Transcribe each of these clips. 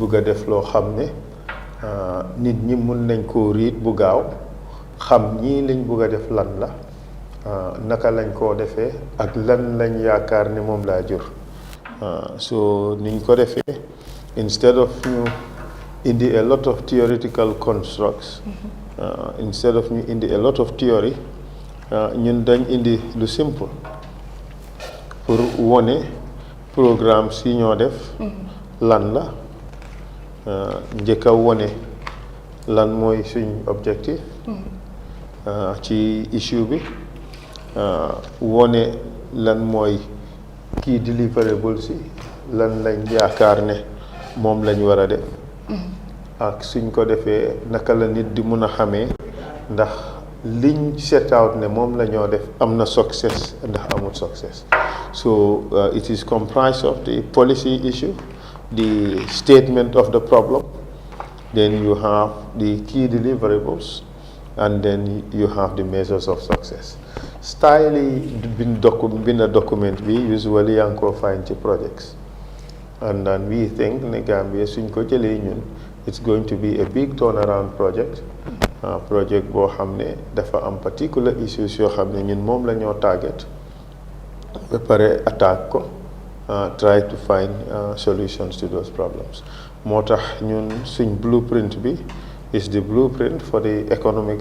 bëgg a def loo xam ne nit ñi mun nañ koo riit bu gaaw xam ñii liñ bëgg a def lan la naka lañ koo defee ak lan lañ yaakaar ne moom laa jur so niñ ko defee instead of ñu indi a lot of theoretical constructs instead of ñu indi a lot of theory ñun dañ indi lu simple pour wone programme si ñoo def lan la njëkk a wone lan mooy suñ objectif ci issue bi wone lan mooy key deliverables si lan lañ yaakaar ne moom lañ war a def ak suñ ko defee naka la nit di mun a xamee ndax liñ set out ne moom la ñoo def am na success ndax amul success so it is comprised of the policy issue, the statement of the problem, then you have the key deliverables, and then you have the measures of success. Style bin a document we usually yaa ngi ko find ci projects, and then we think ne Gambia suñ ko jëlee ñun it's going to be a big turnaround project. Project boo xam ne dafa am particular issues yoo xam ne ñun moom la ñoo target ba pare attaque ko try to find solutions to those problems moo tax ñun suñ blueprint bi is the blueprint for the economic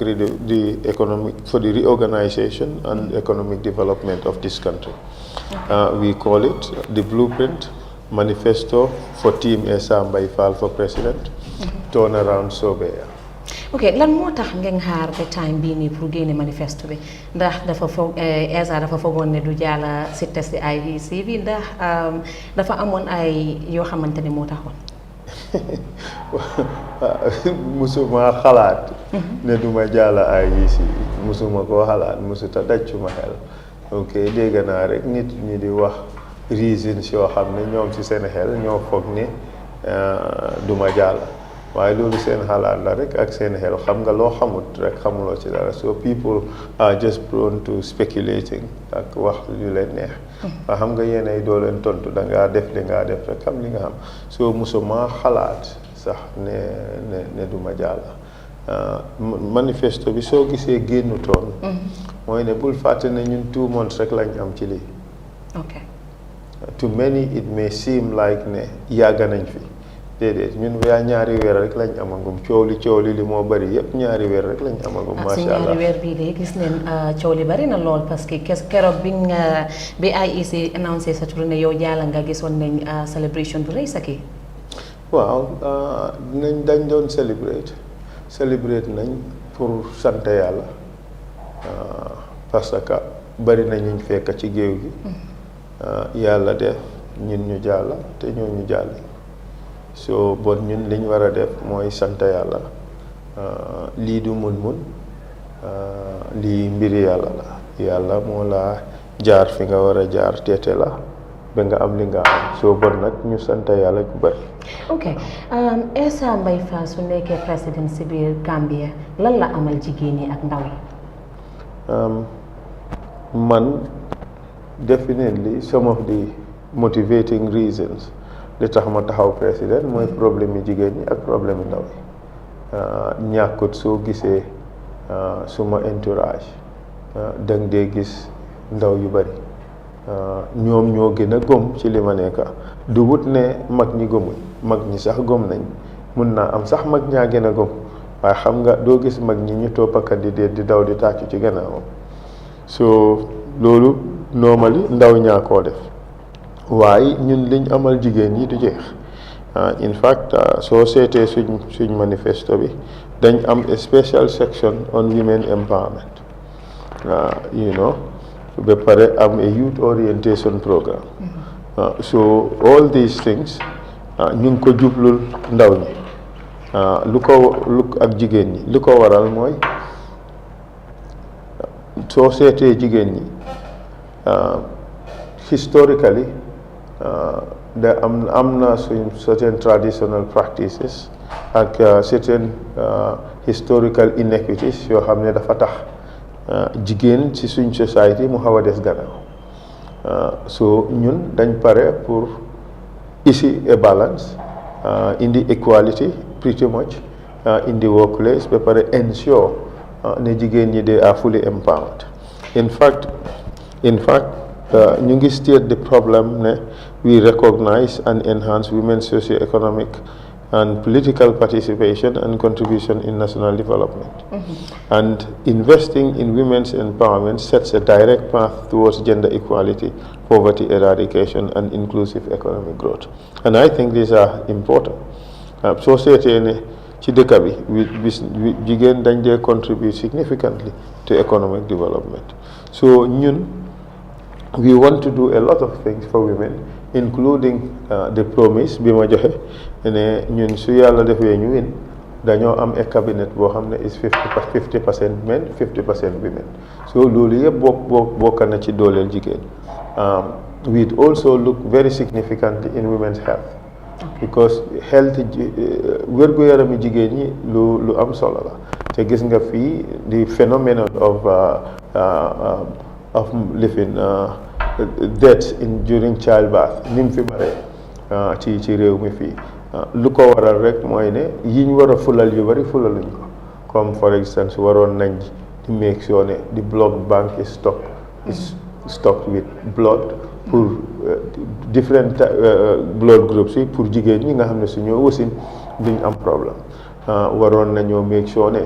for the reorganization and economic development of this country. We call it the blueprint manifesto for team Essa Faal for president. Turnaround surveyor. ok lan moo tax ngeen xaar ba time bii nii pour génne manifesto bi ndax dafa foog Essa dafa foogoon ne du jàlla si test IEC bi ndax dafa amoon ay yoo xamante ne moo taxoon. musuma xalaat ne duma jàlla IEC musuma koo xalaat musuta daccuma xel ok dégg naa rek nit ñi di wax reasons yoo xam ne ñoom ci seen xel ñoo foog ne duma jàlla waaye loolu seen xalaat la rek ak seen xel xam nga loo xamut rek xamuloo ci dara so people are just prone to speculating ak wax lu leen neex waa xam nga yéen ay doo leen tontu da ngaa def li ngaa def rek xam li nga xam so musuma xalaat sax ne duma jàlla manifesto bi soo gisee génnu toon mooy ne bul fàtte ne ñun 2 months rek lañ am ci lii ok to many it may seem like ne yàgg nañ fi déedéet ñun yaa ñaari weer rek lañ amagum coow li li moo bëri yëpp ñaari weer rek lañ amagum. macha allah ñaari weer bii de gis neen coow li bëri na lool parce que keroog bi IEC annoncé sa tur ne yow jàll nga gisoon nañ celebration bu rëy sa kii. waaw dañ doon celebrate nañ pour sant yàlla parce que bëri na ñu fekk ci géew gi. yàlla def ñun ñu jàll te ñoo ñu jàll. so bon ñun liñ war a def mooy sant yàlla lii du mun lii mbiri yàlla la yàlla moo la jaar fi nga war a jaar teete la ba nga am li nga am so bon nag ñu sant yàlla bu bari. ok Essa Faal su nekkee président si biir Gambia lan la amal jigéen ñi ak ndaw yi. man definitely some of the motivating reasons li tax ma taxaw président mooy problème yi jigéen ñi ak problème yi ndaw yi ñàkkut soo gisee suma entourage danga dee gis ndaw yu bari ñoom ñoo gën a gëm ci li ma nekk du wut ne mag ñi gëmuñ mag ñi sax gëm nañ mun naa am sax mag ñaa gën a gëm waaye xam nga doo gis mag ñi ñu toppakat di daw di tàccu ci gannaawam so loolu normally ndaw ñaa koo def waaye ñun liñ amal jigéen ñi du jeex in fact soo seetee suñ manifesto bi dañ am a special section on women empowerment ba pare am a youth orientation programme so all these things ñu ngi ko jublul ndaw ñi lu ak jigéen ñi lu ko waral mooy soo seetee jigéen ñi historically da am na suñ certain traditional practices ak certain historical inequities yoo xam ne dafa tax jigéen ci suñ society mu xaw a des gannaaw so ñun dañ pare pour ici a balance indi equality pretty much in the workplace ba pare ensure ne jigéen ñi they are fully empowered. In fact ñu ngi state the problem ne we recognize and enhance women's socio-economic and political participation and contribution in national development. And investing in women's empowerment sets a direct path towards gender equality, poverty eradication, and inclusive economic growth. And I think these are important. So seetee ne ci dëkk bi jigéen dañ dee contribute significantly to economic development. So ñun we want to do a lot of things for women, including the promise bi ma joxe ne ñun su yàlla defee ñu win dañoo am a cabinet boo xam ne is 50% men 50% women. So loolu yëpp bokk na ci dooleel jigéen. We also look very significantly in women's health, because health wér-gu-yarami jigéen ñi lu am solo la te gis nga fii the phenomenon of living deaths during childbirth ni mu fi bare ci réew mi fii lu ko waral rek mooy ne yiñ war a fulal yu bari fulaluñ ko, comme for instance waroon nañ di make sure ne the blood bank is stocked with blood pour different blood groups yi pour jigéen ñi nga xam ne suñoo wasin duñ am problème. Waroon nañoo make sure ne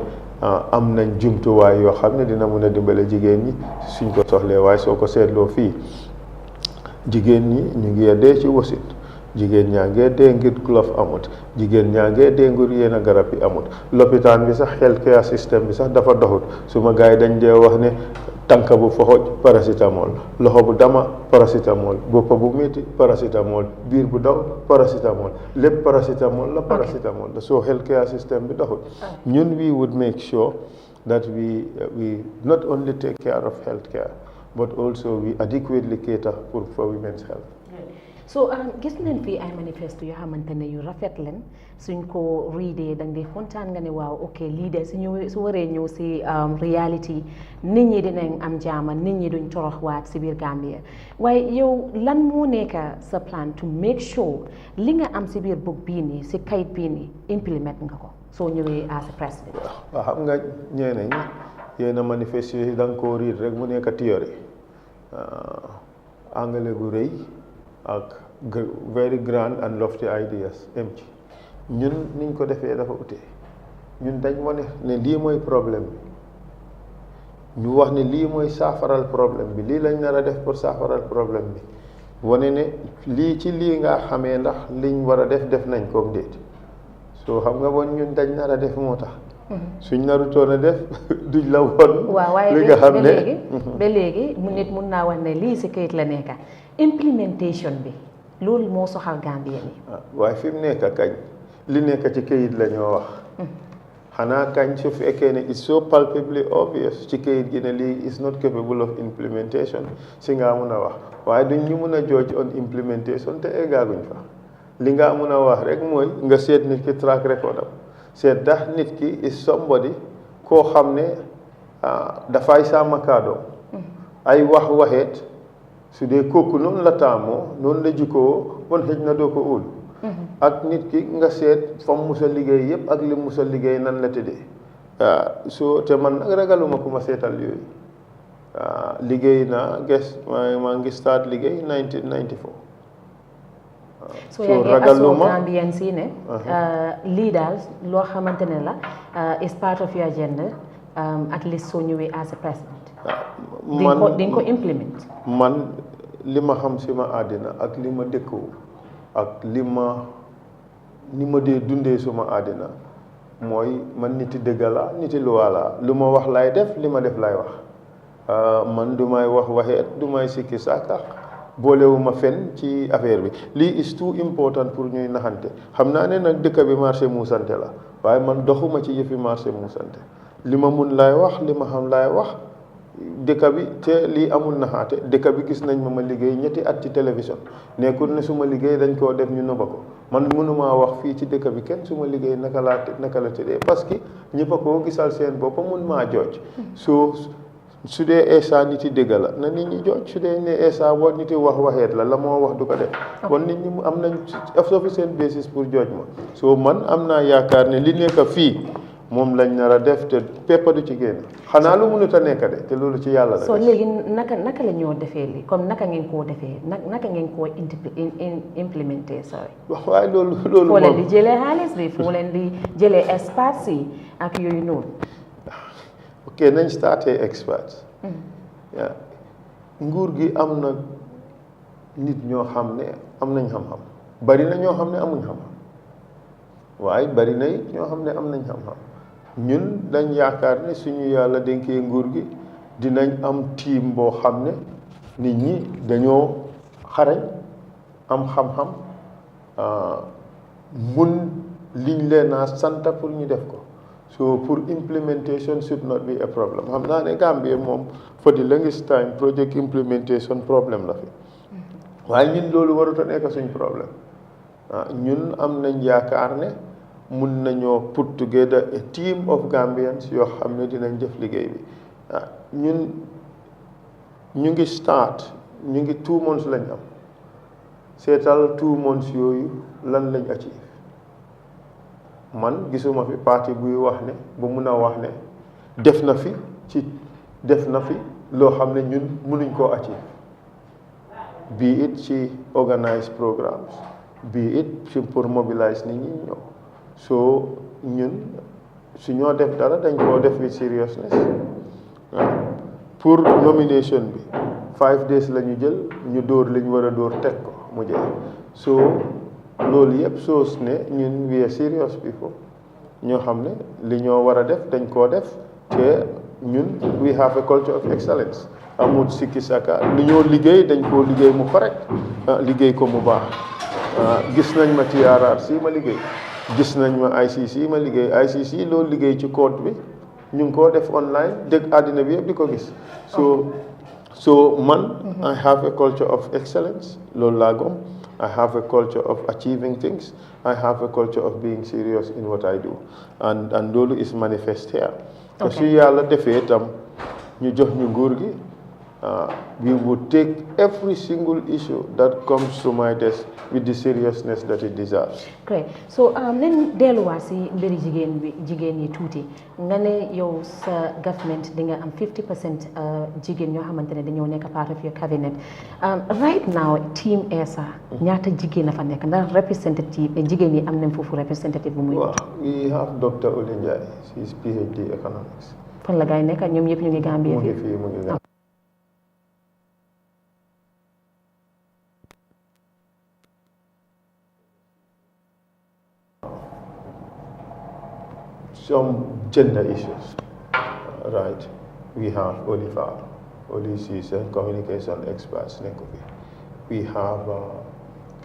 am nañ jumtuwaay yoo xam ne dina mun a dimbale jigéen ñi suñ ko soxlee, waaye soo ko seetloo fii jigéen ñi ñu ngi dee ci wasin, jigéen ñaa ngee dee ngir glove amut, jigéen ñaa ngee dee ngir yenn garab yi amut, lopitaan bi sax health care system bi sax dafa doxut. suma gars yi dañ dee wax ne tànka bu foxoj paracétamol, loxo bu dama paracétamol, boppa bu métti paracétamol, biir bu daw paracétamol, lépp paracétamol la paracétamol la. So health care system bi doxut. ñun we would make sure that we not only take care of health care but also we adequately cater for women's health. So gis nañ fii ay manifesto yoo xamante ne yu rafet leen suñ ko riidee da ngay kontaan nga ne waaw ok lii de su waree ñëw si reality nit ñi dinañ am jaama, nit ñi duñ toroxwaat si biir Gambia. waaye yow lan moo nekk sa plan to make sure li nga am si biir book bii nii si kayit bii nii implement nga ko soo ñëwee as a president? waaw xam nga ñeneen ñi yéen a manifesto yi da nga koo riid rek mu nekk théorie anglais gu rëy ak very grand and lofty ideas em ci. ñun niñ ko defee dafa ute. ñun dañ wane ne lii mooy problème bi, ñu wax ne lii mooy saafaral problème bi, lii lañ nar a def pour saafaral problème bi, wane ne lii ci lii nga xamee ndax liñ war a def nañ ko déet. soo xam nga bon ñun dañ nar a def moo tax suñ narutoon a def duñ la woon. waaw waaye li nga xam ne ba léegi mu nit mun naa wax ne lii si kayit la nekka implementation bi loolu moo soxal Gambien yi. waaye fi mu nekk kañ li nekk ci kayit la ñoo wax. xanaa kañ su fekkee ne it's so palpably obvious ci kayit gi ne lii is not capable of implementation si nga mun a wax, waaye duñ ñu mun a judge on implementation te eggaaguñ fa. li nga mun a wax rek mooy nga seet nit ki track record am, seet ndax nit ki is somebody koo xam ne dafay sàmm kàddoom ay waxeet su dee kooku noonu la taamoo noonu la jikkoo bon xëj na doo ko óolu. ak nit ki nga seet fam musa liggéey yëpp ak li musa liggéey nan la tëddee. so te man nag ragaluma ku ma seetal yooyu. liggéey naa maa ngi start liggéey 1994. so yaa ngi asoo Gambien si ne lii daal loo xamante ne la is part of your agenda at least soo ñëwee as a president. di nga ko implement. man li ma xam si ma àddina ak li ma dëkkoo ak ni ma dee dundee suma àddina mooy man niti dëgg la niti luwaa la lu ma wax laay def li ma def laay wax. man du may waxeet du may sikki sàkka boolewuma fen ci affaire bi. lii is too important pour ñuy naxante. xam naa ne nag dëkk bi marché muusante la waaye man doxuma ci yëfi marché muusante. li ma mun laay wax li ma xam laay wax dëkk bi te lii amul naxaate. dëkk bi gis nañ ma liggéey ñetti at ci télévision nekkul ne suma liggéey dañ koo def ñu nëbba ko. man mënumaa wax fii ci dëkk bi kenn suma liggéey naka la tëddee parce que ñëpp a koo gisal seen bopp mun maa jooj. soo su dee Essa nit yi dëgg la na nit ñi jooj su dee ne Essa war nit yi wax waxeet la moo wax du ko def kon nit ñi am nañ sufficient basis pour jooj ma so man am naa yaakaar ne li nekk fii moom lañ nar a def te peppa du ci génn xanaa lu mënut a nekk de te loolu ci yàlla la. so léegi naka la ñoo defee lii comme naka ngeen koo defee naka ngeen koo implémenté sorry. waaye loolu foo leen di jëlee xaalis bi foo leen di jëlee espace yi ak yooyu noonu. ok nañ starté experts. nguur gi am na nit ñoo xam ne am nañ xam-xam bari na ñoo xam ne amuñ xam-xam waaye bari na it ñoo xam ne am nañ xam-xam. ñun dañ yaakaar ne suñu yàlla dénkee nguur gi dinañ am team boo xam ne nit ñi dañoo xarañ am xam-xam mun liñ leen a sant pour ñu def ko so pour implementation should not be a problem xam naa ne Gambia moom for the longest time project implementation problème la fi waaye ñun loolu warut a nekk suñ problème ñun am nañ yaakaar ne mun nañoo put together a team of Gambians yoo xam ne dinañ def liggéey bi ñun ñu ngi start ñu ngi 2 months lañ am seetal 2 months yooyu lan lañ achieve man gisuma fi parti buy wax ne bu mun a wax ne def na fi loo xam ne ñun munuñ koo achieve be it ci organize programmes be it ci pour mobilize nit ñi ñëw so ñun su ñoo def dara dañ koo def with seriousness pour nomination bi 5 days la ñu jël ñu dóor li ñu war a dóor teg ko mu jeex so loolu yëpp soos ne ñun we are serious people ñoo xam ne li ñoo war a def dañ koo def te ñun we have a culture of excellence amul sikki saka li ñoo liggéey dañ koo liggéey mu correct liggéey ko mu baax gis nañ ma TRRC ma liggéey gis nañ ma ICC ma liggéey ICC loolu liggéey ci code bi ñu ngi koo def online dégg àddina bi yëpp di ko gis so man I have a culture of excellence loolu laa gëm I have a culture of achieving things I have a culture of being serious in what I do and loolu is manifest here te su yàlla defee itam ñu jox ñu nguur gi we would take every single issue that comes to my desk with the seriousness that it deserves. Great. So len delluwaat si mbiri jigéen yi tuuti nga ne yow sa government di nga am 50% jigéen ñoo xamante ne dañoo nekk part of your cabinet right now team Essa ñaata jigéen a fa nekk ndax representative jigéen yi am nañ foofu representative bu muy. waaw we have Dr. Oly Njie she is PhD economics. fan la gaay nekk ñoom ñëpp ñu ngi Gambia mu ngi fii mu ngi some gender issues, right? We have Faal. She's a communication expert. We have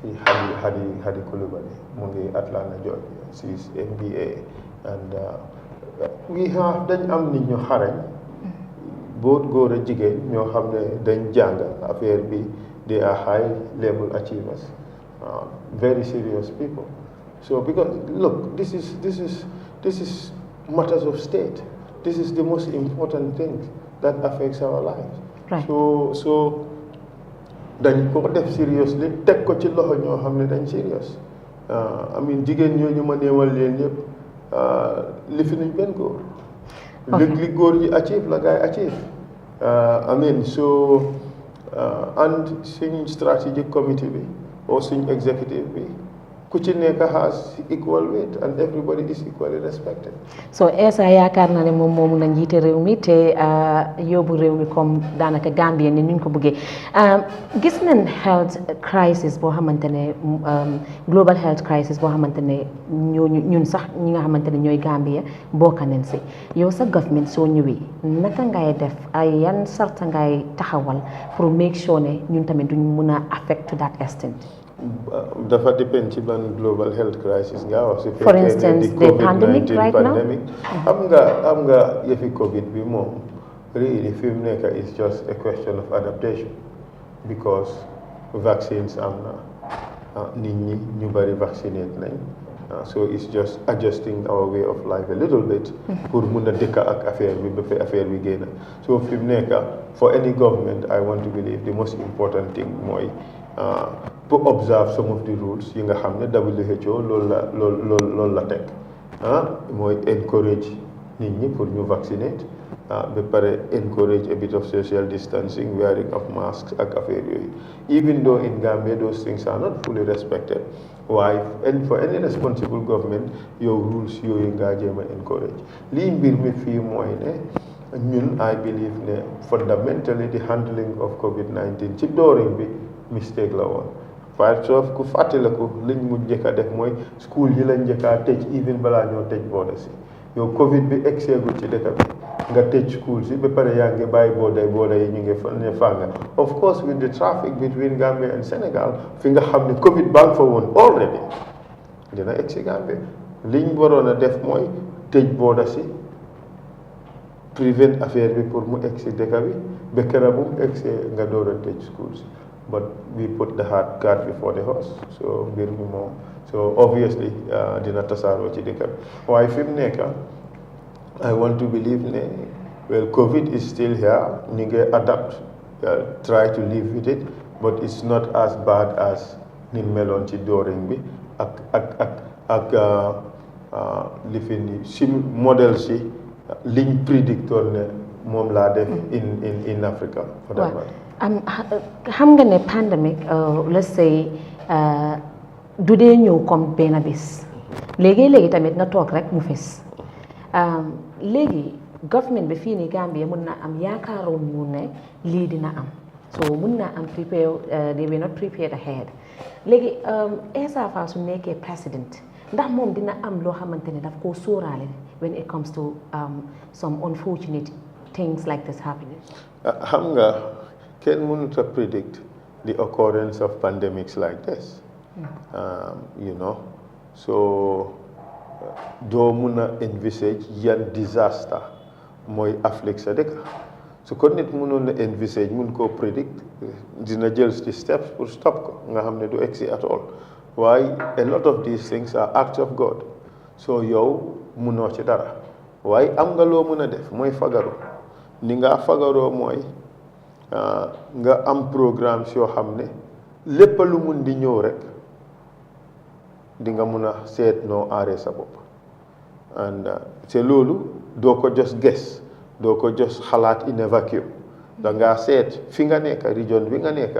Hadi Kulubali, Mungi Atlanta, Georgia. She's MBA. And we have dañ am nit ñu xarañ both góor ak jigéen ñoo xam ne dañ jàng affaire bi they are high level achievers, very serious people. So because look, this is matters of state. This is the most important thing that affects our lives. Right. So dañ ko def seriously teg ko ci loxo ñoo xam ne dañ serious. I mean jigéen ñooñu ma néewal leen yëpp li fi nuñ benn góor. li góor ji achieve la gaay achieve. I mean so and suñ strategic committee bi or suñ executive bi ku ci nekk has equal weight and everybody is equally respected. So Essa yaakaar na ne moom moomu na njiite réew mi te yóbbu réew mi comme daanaka Gambien ni ñu ko bëggee gis nañ health crisis boo xamante ne global health crisis boo xamante ne ñun sax ñi nga xamante ne ñooy Gambia bokk nañ si yow sa government soo ñëwee naka ngay def ay yan sarta ngay taxawal pour make sure ne ñun tamit duñ mun a affect to that extent. dafa dépend ci ban global health crisis nga wax si for instance the pandemic right now am nga yëfi covid bi moom really fi mu nekk is just a question of adaptation because vaccines am na nit ñi ñu bari vaccinate nañ so it's just adjusting our way of life a little bit pour mun a dëkka ak affaire bi ba fa affaire bi génn so fi mu nekk for any government I want to believe the most important thing mooy to observe some of the rules yi nga xam ne WHO loolu la teg mooy encourage nit ñi pour ñu vaccinate ba pare encourage a bit of social distancing wearing of masks ak affaire yooyu even though in Gambia those things are not fully respected waaye for any responsible government yow rules yooyu ngaa jéem a encourage lii mbir mi fii mooy ne ñun I believe ne fundamentally the handling of COVID-19 ci dooring bi mistake la woon waaye soo ku fàttaliku liñ mu njëkk a def mooy school yi lañ njëkk a tëj even balaa ñoo tëj boode si yow Covid bi egseegul ci dëkk bi nga tëj school si ba pare yaa ngi bàyyi booda yi ñu ngi ne fanga of course with the traffic between Gambia and Senegal fi nga xam ne Covid baa nga fa woon already dina egsi Gambia liñ waroon a def mooy tëj booda si prevent affaire bi pour mu egsi dëkk bi ba keroog bu mu egsee nga door a tëj school si but we put the hard cart before the horse so mbir mi moom so obviously dina tasaaroo ci dëkk bi waaye fi mu nekk I want to believe ne well COVID is still here ñu ngi adapt try to live with it but it's not as bad as ni meloon ci dooring bi ak li fi ni si modèle si liñ prédictoon ne moom laa def in Africa for that matter. xam nga ne pandemic let's say du dee ñëw comme benn bés léegi tamit na toog rek mu fes léegi government bi fii nii Gambia mun na am yaakaaroon ñu ne lii dina am so mun naa am prepare they were not prepared ahead léegi Essa Faal su nekkee president ndax moom dina am loo xamante ne daf koo sóoraale when it comes to some unfortunate things like this happening. xam nga kenn mënut a predict the occurrence of pandemics like this you know so doo mun a envisage yan disaster mooy afflict sa dëkk su ko nit mënoon na envisage mun koo predict dina jël ci steps pour stop ko nga xam ne du egsi at all waaye a lot of these things are acts of God so yow munoo ci dara waaye am nga loo mën a def mooy fagaru ni nga fagaroo mooy nga am programme yoo xam ne lépp lu mun di ñëw rek di nga mun a seet noo aaree sa bopp and c'est loolu doo ko just guess doo ko just xalaat in a vacuum da ngaa seet fi nga nekk region bi nga nekk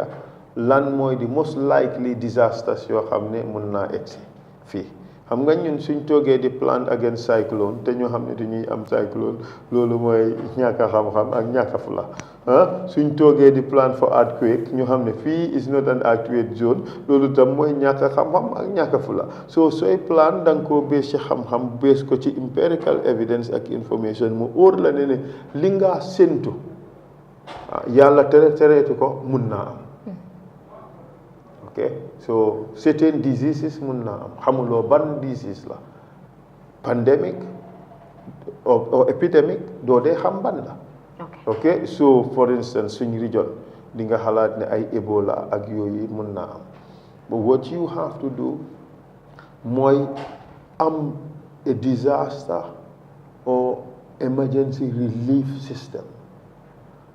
lan mooy di most likely disasters yoo xam ne mun naa egsi fii xam nga ñun suñ toogee di plan against cyclone te ñoo xam ne dañuy am cyclone loolu mooy ñàkk a xam-xam ak ñàkk a fula suñ toogee di plan for earthquake ñu xam ne fii is not an earthquake zone loolu tam mooy ñàkk a xam-xam ak ñàkk a fula so sooy plan da nga koo bées ci xam-xam bées ko ci empirical evidence ak information mu óor la ne li nga séntu yàlla tereetu ko mun naa am okay so certain diseases mun naa am xamuloo ban disease la pandemic or epidemic doo dee xam ban la okay so for instance suñ region di nga xalaat ne ay Ebola ak yooyu mun naa am but what you have to do mooy am a disaster or emergency relief system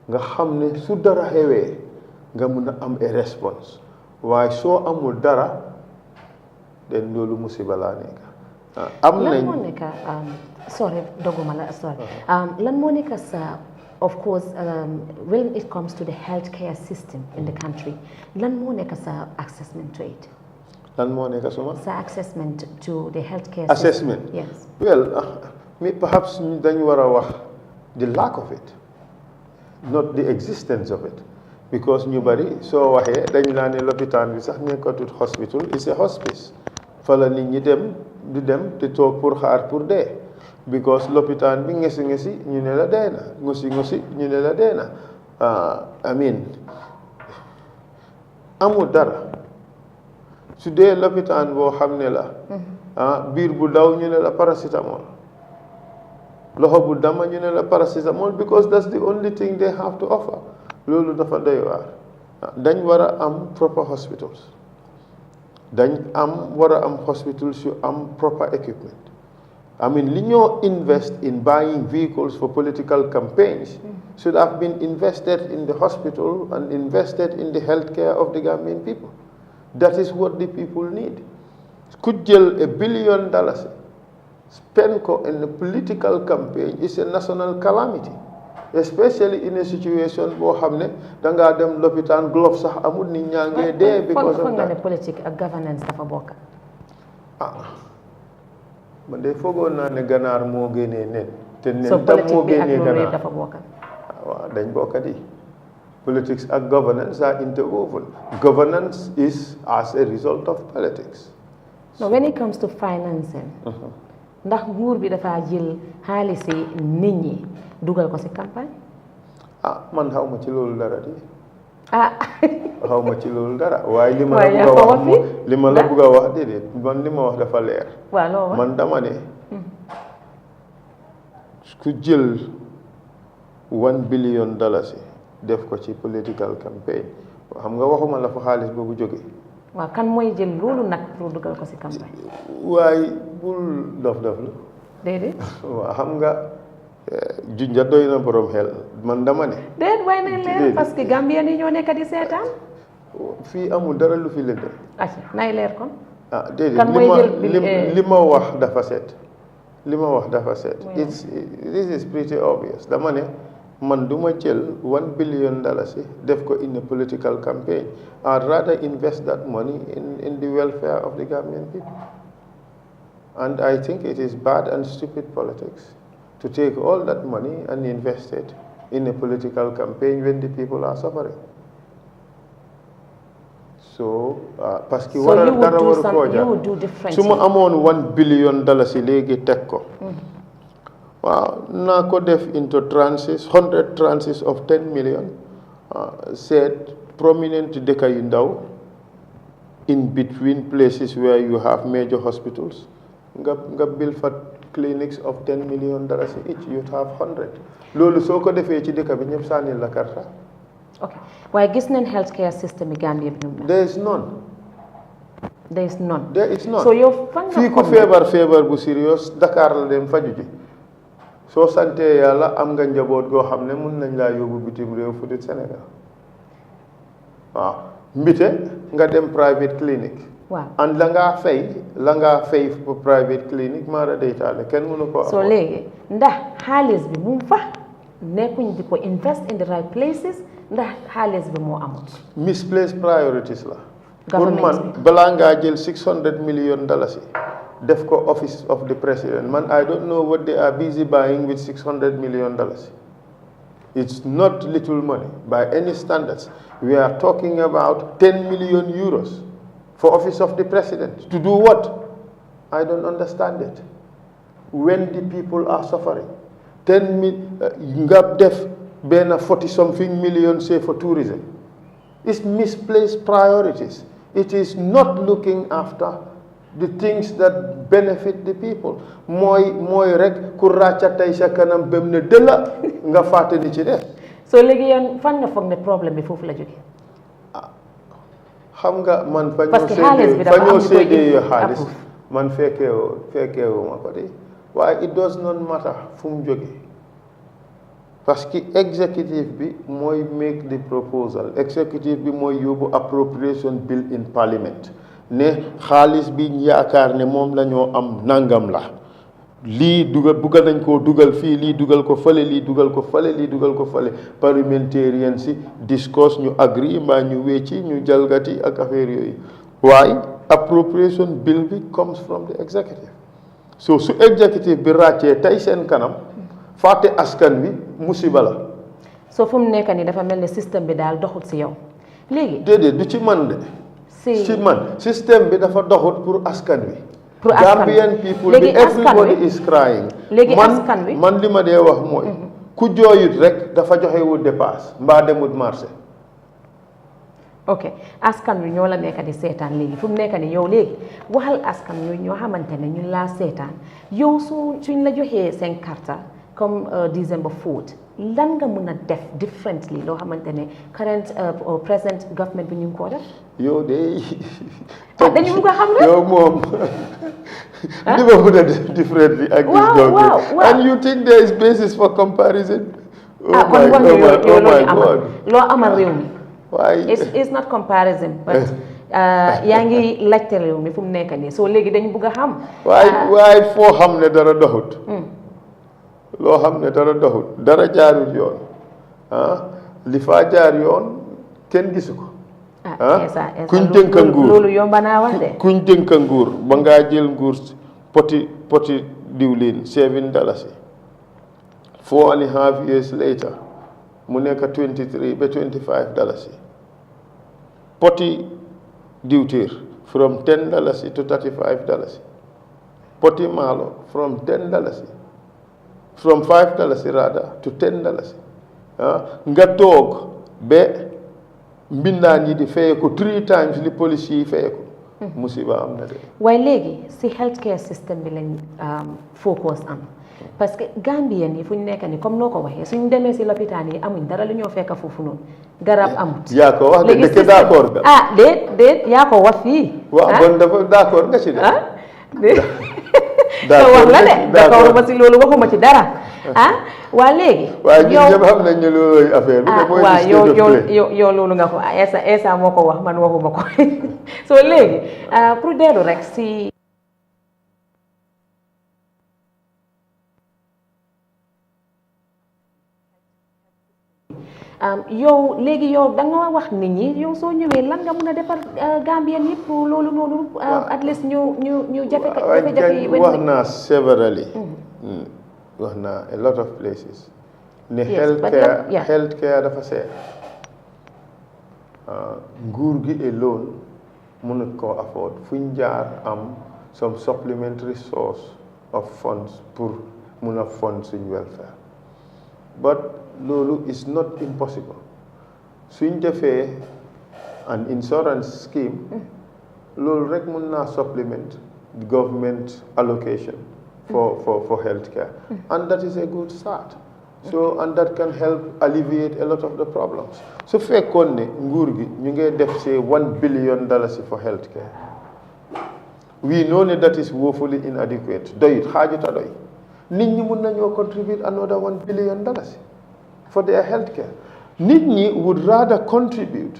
nga xam ne su dara xewee nga mun a am a response waaye soo amul dara den loolu musiba laa nekk am nañ lan moo nekk sorry doguma la sorry lan moo nekk sa of course when it comes to the healthcare system in the country lan moo nekk sa assessment to it lan moo nekk suma sa assessment to the healthcare assessment system yes well perhaps dañu war a wax the lack of it not the existence of it because ñu bari soo waxee dañ laa ne lopitaan bi sax nekkatut hospital it's a hospice fa la nit ñi dem di dem te toog pour xaar pour dee because lopitaan bi ngesi ñu ne la dee na ngosi ñu ne la dee na I mean amul dara su dee lopitaan boo xam ne la biir bu daw ñu ne la paracetamol loxo bu dama ñu ne la paracetamol because that's the only thing they have to offer loolu dafa doy waar dañ war a am proper hospitals dañ am war a am hospitals yu am proper equipment. I mean li ñoo invest in buying vehicles for political campaigns should have been invested in the hospital and invested in the healthcare of the Gambian people. That is what the people need. Could jël $1 billion spend ko in a political campaign is a national calamity, especially in a situation boo xam ne dangaa dem lopitaan glove sax amul nit ñaa ngee dee because of that. Politique ak governance dafa bokk. Man de foogoon naa ne ganaar moo génnee nen te nen tam moo génnee ganaar dafa bokk. waaw dañ bokk di. Politics and governance are interwoven. Governance is as a result of politics. No, when it comes to financing, ndax nguur bi dafa jël xaalis nit ñi dugal ko ci campagne? Man xaw ma ci loolu dara di. xaw ma ci loolu dara waaye li ma la bëgg a wax déedéet man li ma wax dafa leer. Man dama ne ku jël $1 billion def ko ci political campaign xam nga waxuma la fa xaalis boobu jóge. waaw kan mooy jël loolu nag pour dugal ko ci campagne. waaye bul dof la. déedéet. waaw xam nga junja doy na borom xel man dama ne. déet waaye nañ leer parce que Gambien yi ñoo nekk di seetaan. fii amul dara lu fi lëndëm. nay leer kon. déedéet kan mooy jël li ma wax dafa set. This is pretty obvious dama ne. Man duma jël $1 billion def ko in a political campaign. I'd rather invest that money in the welfare of the Gambian people. And I think it is bad and stupid politics to take all that money and invest it in a political campaign when the people are suffering. So, parce que dara waru koo jar su ma amoon $1 billion léegi teg ko. Waaw naa ko def into tranches 100 tranches of 10 million said prominent dëkk yu ndaw in between places where you have major hospitals nga build for clinics of $10 million each you'd have 100 loolu soo ko defee ci dëkk bi ñëpp sànni la karta. ok waaye gis nañ healthcare system yi Gambia bi nu there is none. so yow fan nga fii ku feebar bu serious Dakar la dem faju ji soo santee yàlla am nga njaboot goo xam ne mun nañ laa yóbbu bitim réew fu dul Sénégal waaw mbite nga dem private clinic. waaw and la ngaa fay pour private clinic maara day taale kenn mënu ko. so léegi ndax xaalis bi mu fa nekkuñ di ko invest in the right places ndax xaalis bi moo amul. misplaced priorities la. pour man balaa ngaa jël $600 million def ko office of the president man I don't know what they are busy buying with $600 million. It's not little money by any standards. We are talking about 10 million euros for office of the president. To do what? I don't understand it. When the people are suffering, 10 million, def bena 40-something million say for tourism. It's misplaced priorities. It is not looking after the things that benefit the people. Mooy rek ku ràcca tey sa kanam bem ne dëla nga fàtte ni ci def. so léegi yoon fan nga foog ne problème bi foofu la jóge. xam nga man fa ñoo séedee xaalis man fekkeewu ma ko de waaye it does not matter fu mu jóge parce que executive bi mooy make the proposal executive bi mooy yóbbu appropriation bill in parliament ne xaalis bi yaakaar ne moom la ñoo am nangam la lii bugga nañ koo dugal fii lii dugal ko fële lii dugal ko fële lii dugal ko fële parliamentarian si discuss ñu agree mbaa ñu wecci ñu jalgati ak affaire yooyu waaye appropriation bill bi comes from the executive so su executive bi ràccee tey seen kanam fàtte askan wi musiba la. so fu mu nekk nii dafa mel ni système bi daal doxut si yow léegi. déedéet du ci man de. si man système bi dafa doxut pour askan wi. pour askan wi Gambian people bi everybody is crying. léegi askan wi man li ma dee wax mooy. ku jooyut rek dafa joxewul dépasse mbaa demut marché. ok askan wi ñoo la nekk di seetaan léegi fu mu nekk nii yow léegi waxal askan wi ñoo xamante ne ñu laa seetaan yow suñ la joxee seen carte comme December 4 lan nga mën a def differently loo xamante ne current or present government bi ñu ngi koo def. yow de. dañu bëgg a xam rek. yow moom. li ma mën a def differently ak this government. and you think there is basis for comparison. kon bon yow loo amal réew mi. waaye it's not comparison but yaa ngi laajte réew mi fu mu nekk nii soo léegi dañu bëgg a xam. waaye foo xam ne dara doxut. loo xam ne dara doxut dara jaarut yoon li faa jaar yoon kenn gisu ko. kuñ dénk nguur loolu yomba naa wax de. kuñ dénk nguur ba ngaa jël nguur poti diwlin $7 4.5 years later mu nekk $23 ba $25 poti diwtiir from $10 to $35 poti maalo from $10 from $5 rather to $10 nga toog ba mbindaan yi di feye ko 3 times li police yi feye ko musiba am na de. waaye léegi si healthcare system bi lañ focus am parce que Gambien yi fu ñu nekk nii comme noo ko waxee suñu demee si lopitaan yi amuñ dara lu ñoo fekk foofu noonu garab amut. yaa ko wax de dëkk d'accord nga. déet yaa ko wax fii. waaw bon dafa d'accord nga ci de. d'accord wax la de d'accord ma si loolu waxuma ci dara. waa léegi. waaye ñun ñëpp xam nañ ne loolu affaire bi. waaw yow loolu nga ko Essa moo ko wax man waxuma ko soo léegi pour dellu rek si. yow léegi yow da nga wax nit ñi yow soo ñëwee lan nga mën a defar Gambien yëpp loolu noonu. at least ñu jafe-jafe yi. wax naa severally. wax naa a lot of places. ne healthcare dafa seer. nguur gi alone mënut koo afford fu ñu jaar am some supplementary source of funds pour mun a fund suñ welfare but loolu is not impossible suñ defee an insurance scheme loolu rek mun naa supplement the government allocation for healthcare and that is a good start. So and that can help alleviate a lot of the problems. So fekkoon ne nguur gi ñu ngi def say $1 billion for healthcare. We know that is woefully inadequate. Doyut xaajuta doy. Nit ñi mun nañoo contribute another $1 billion for their healthcare. Nit ñi would rather contribute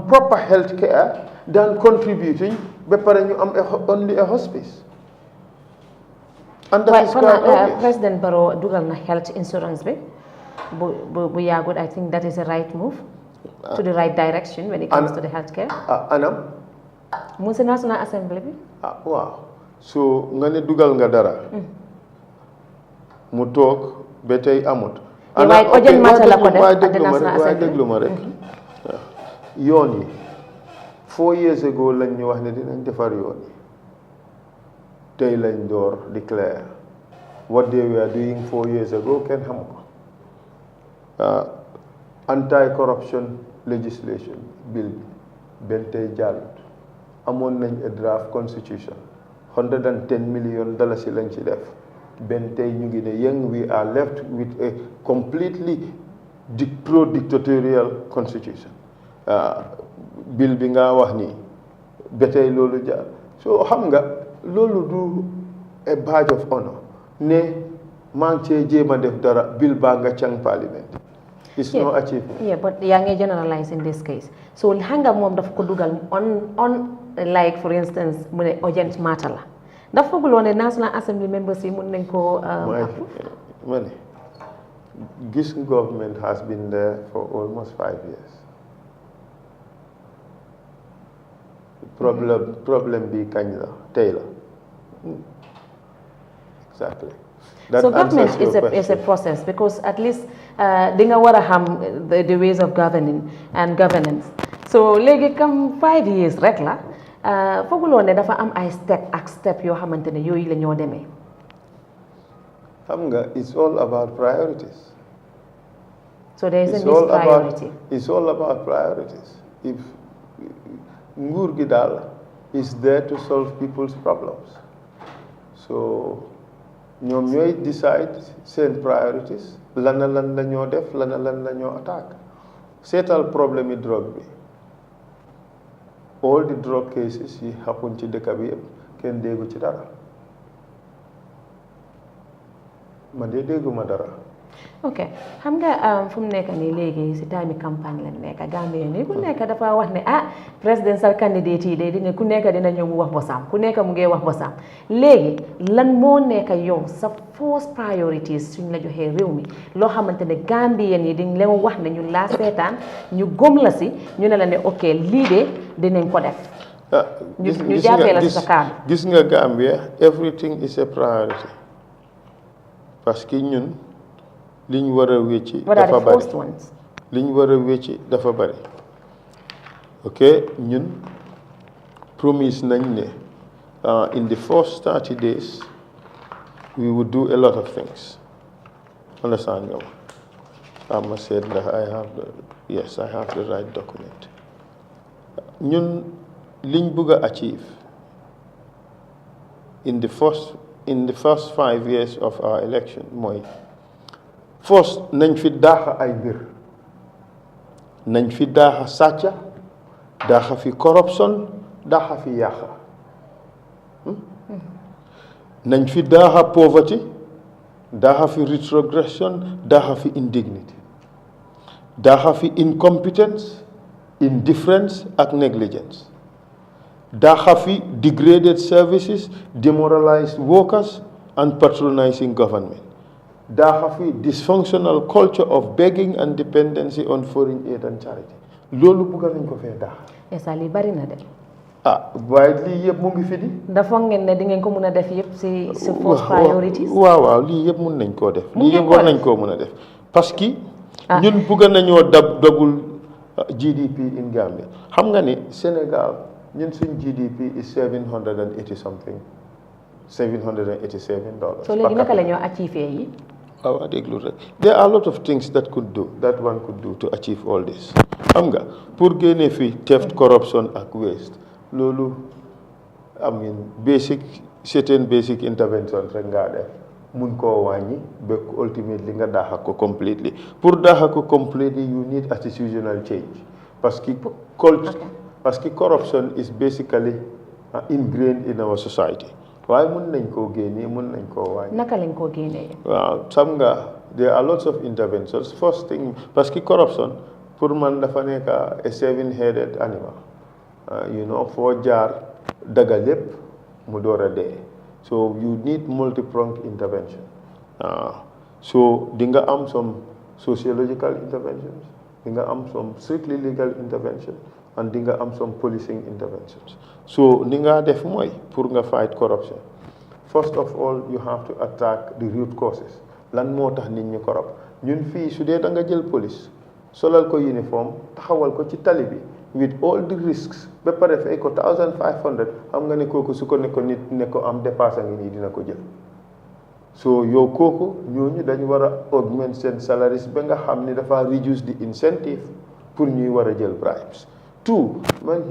proper healthcare than contributing ba pare ñu am only a hospice. And that is quite obvious. President Barrow dugal na health insurance bi bu yàggut. I think that is a right move to the right direction when it comes to the healthcare. Anam. mu si National Assembly bi. waaw so nga ne dugal nga dara. mu toog ba tey amut. waaye urgent matter la ko def at the National Assembly. waaye déglu ma rek. yoon yi 4 years ago lañ ñu wax ne dinañ defar yoon yi. tey lañ door declare what they were doing 4 years ago kenn xam ko anti-corruption legislation bill bi benn tey jàllut amoon nañ a draft constitution $110 million lañ ci def benn tey ñu ngi ne yëng we are left with a completely pro-dictatorial constitution bill bi nga wax nii ba tey loolu jaar so xam nga loolu du a badge of honor ne maa ngi cee jéem a def dara bill baa nga càng parliament. It's no achievement. Yeah, but yaa ngi generalize in this case so hanga moom dafa ko dugal on like for instance mu ne urgent matter la dafa fooguloo ne National Assembly members yi mun nañ koo approve. ma ne gis government has been there for almost 5 years. Problem bi kañ la tey la. Exactly. That so government is a process because at least di nga war a xam the ways of governing and governance so léegi comme 5 years rek la fooguloo ne dafa am ay step yoo xamante ne yooyu la ñoo demee. xam nga it's all about priorities. So there is a mispriority. It's all about priorities. If nguur gi daal is there to solve people's problems. So ñoom ñooy decide seen priorities lan la ñoo def lan la ñoo attaque seetal problème yi drogue bi all the drug cases yi happen ci dëkk bi yëpp kenn déggu ci dara man de dégguma dara. ok xam nga fu mu nekk nii léegi si time campagne lañ nekk Gambie nii ku nekk dafa wax ne presidential candidate yi de dina ku nekk dina ñëw mu wax bosam ku nekk mu ngi wax bosam léegi lan moo nekk yow sa first priorities suñ la joxee réew mi loo xamante ne Gambien yi dañ leen wax ne ñu laa seetaan ñu gëm la si ñu ne la ne ok lii de dinañ ko def. ñu jàppee la si sa kaam. gis nga Gambia everything is a priority parce que ñun. liñ war a wécci dafa bari liñ war a wécci dafa bari ok ñun promise nañ ne in the first 30 days we would do a lot of things understand nga ma said that I have the right document ñun liñ bëgg a achieve in the first 5 years of our election mooy first nañ fi daaxa ay mbir nañ fi daaxa sàcca daaxa fi corruption daaxa fi yàqa nañ fi daaxa poverty daaxa fi retrogression daaxa fi indignity daaxa fi incompetence indifference ak negligence daaxa fi degraded services demoralized workers and patronizing government daaxa fi dysfunctional culture of begging and dependency on foreign aid and charity loolu bëgg nañ ko fee daaxa. Essa lii bari na de. waaye lii yëpp mu ngi fi di. dafa ngeen ne di ngeen ko mën a def yëpp si first priorities. waaw lii yëpp mun nañ koo def. lii yëpp war nañ koo mën a def parce que. ñun bëgg nañoo double GDP in Gambia xam nga ni Sénégal ñun suñ GDP is $787. so léegi naka la ñoo achieve yi. waaw déglu rek there are a lot of things that one could do to achieve all this xam nga pour génne fi theft corruption ak waste loolu certain basic intervention rek ngaa def mun koo wàññi ba ultimately nga daaxa ko completely pour daaxa ko completely you need attitudinal change parce que corruption is basically ingrained in our society waaye mun nañ koo génnee mun nañ koo wàññi. naka lañ koo génnee. waaw xam nga there are lots of interventions first thing parce que corruption pour man dafa nekk a 7-headed animal foo jaar daga lépp mu door a dee so you need multi-pronged intervention so di nga am some sociological interventions di nga am some strictly legal intervention and di nga am some policing interventions so ni nga def mooy pour nga fight corruption first of all you have to attack the root causes lan moo tax nit ñi corrupt ñun fii su dee da nga jël police solal ko uniforme taxawal ko ci tali bi with all the risks ba pare fay ko 1500 xam nga ne kooku su ko ne ko nit ne ko am dépasse ngi nii dina ko jël so yow kooku ñooñu dañu war a augment seen salaries ba nga xam ne dafa reduce the incentive pour ñuy war a jël bribes. 2,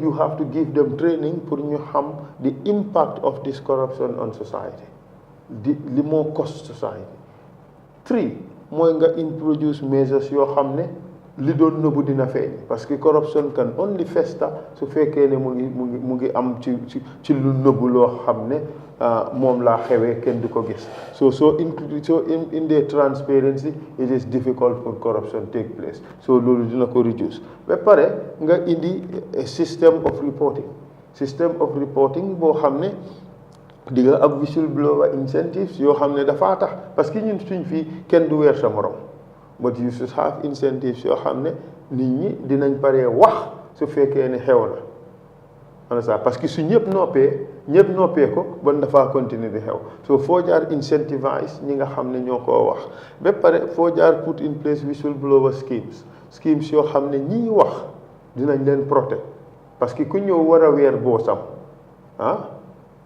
you have to give them training pour ñu xam the impact of this corruption on society li moo cost society. 3 mooy nga introduce measures yoo xam ne li doon nëbbu dina feeñ parce que corruption can only fester su fekkee ne mu ngi am ci lu nëbbu loo xam ne moom laa xewee kenn du ko gis so in the transparency it is difficult for corruption take place so loolu dina ko reduce ba pare nga indi system of reporting boo xam ne di nga ab whistleblower incentives yoo xam ne dafaa tax parce que ñun suñ fii kenn du weer sa morom but you should have incentives yoo xam ne nit ñi dinañ paree wax su fekkee ne xew na parce que su ñëpp noppee ko bon dafaa continuer di xew so foo jaar incentivize ñi nga xam ne ñoo koo wax ba pare foo jaar put in place whistleblower schemes yoo xam ne ñiy wax dinañ leen protect parce que ku ñëw war a weer boosam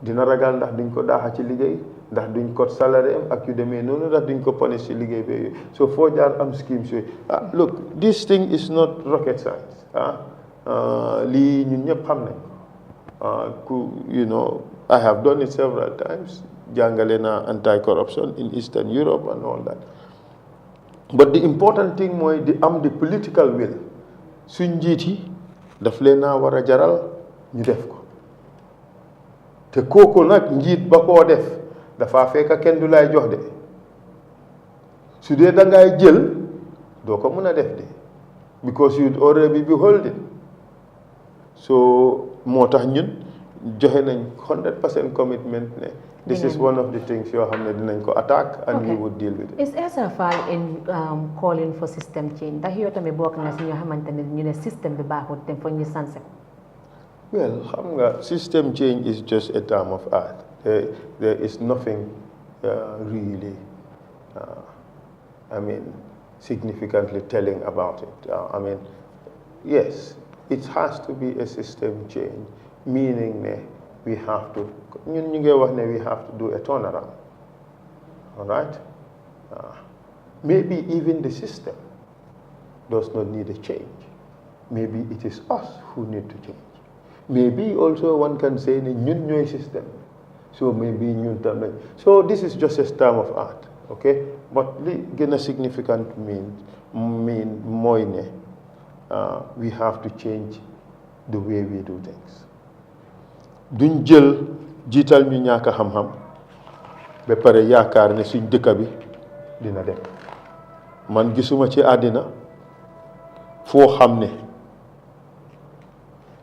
dina ragal ndax duñ ko daaxa ci liggéey ndax duñ ko salaire am ak yu demee noonu ndax duñ ko punish ci liggéey bi yooyu so foo jaar am schemes yooyu look this thing is not rocket science lii ñun ñëpp xam nañ I have done it several times jàngale naa anti-corruption in Eastern Europe and all that. But the important thing mooy di am the political will suñ njiit yi daf leen naa war a jaral ñu def ko te kooku nag njiit ba koo def dafa fekk kenn du lay jox de su dee da ngay jël doo ko mën a def de because you'd already be holding. So moo tax ñun joxe nañ 100% commitment ne this is one of the things yoo xam ne dinañ ko attack and we would deal with it. Is Essa Faal in calling for system change ndax yow tamit bokk na si ñoo xamante ne ñu ne système bi baaxul te foog ñu sanse ko. Well xam nga system change is just a term of art. There is nothing really significantly telling about it. Yes, it has to be a system change, meaning we have to, we have to do a turnaround. All right? Maybe even the system does not need a change. Maybe it is us who need to change. Maybe also one can say the system. So maybe so this is just a term of art, okay? But the significant mean we have to change the way we do things. Duñ jël jiital ñu ñaaka xam-xam ba pare yaakaar ne suñ dëkk bi dina dem man gisuma ci àddina foo xam ne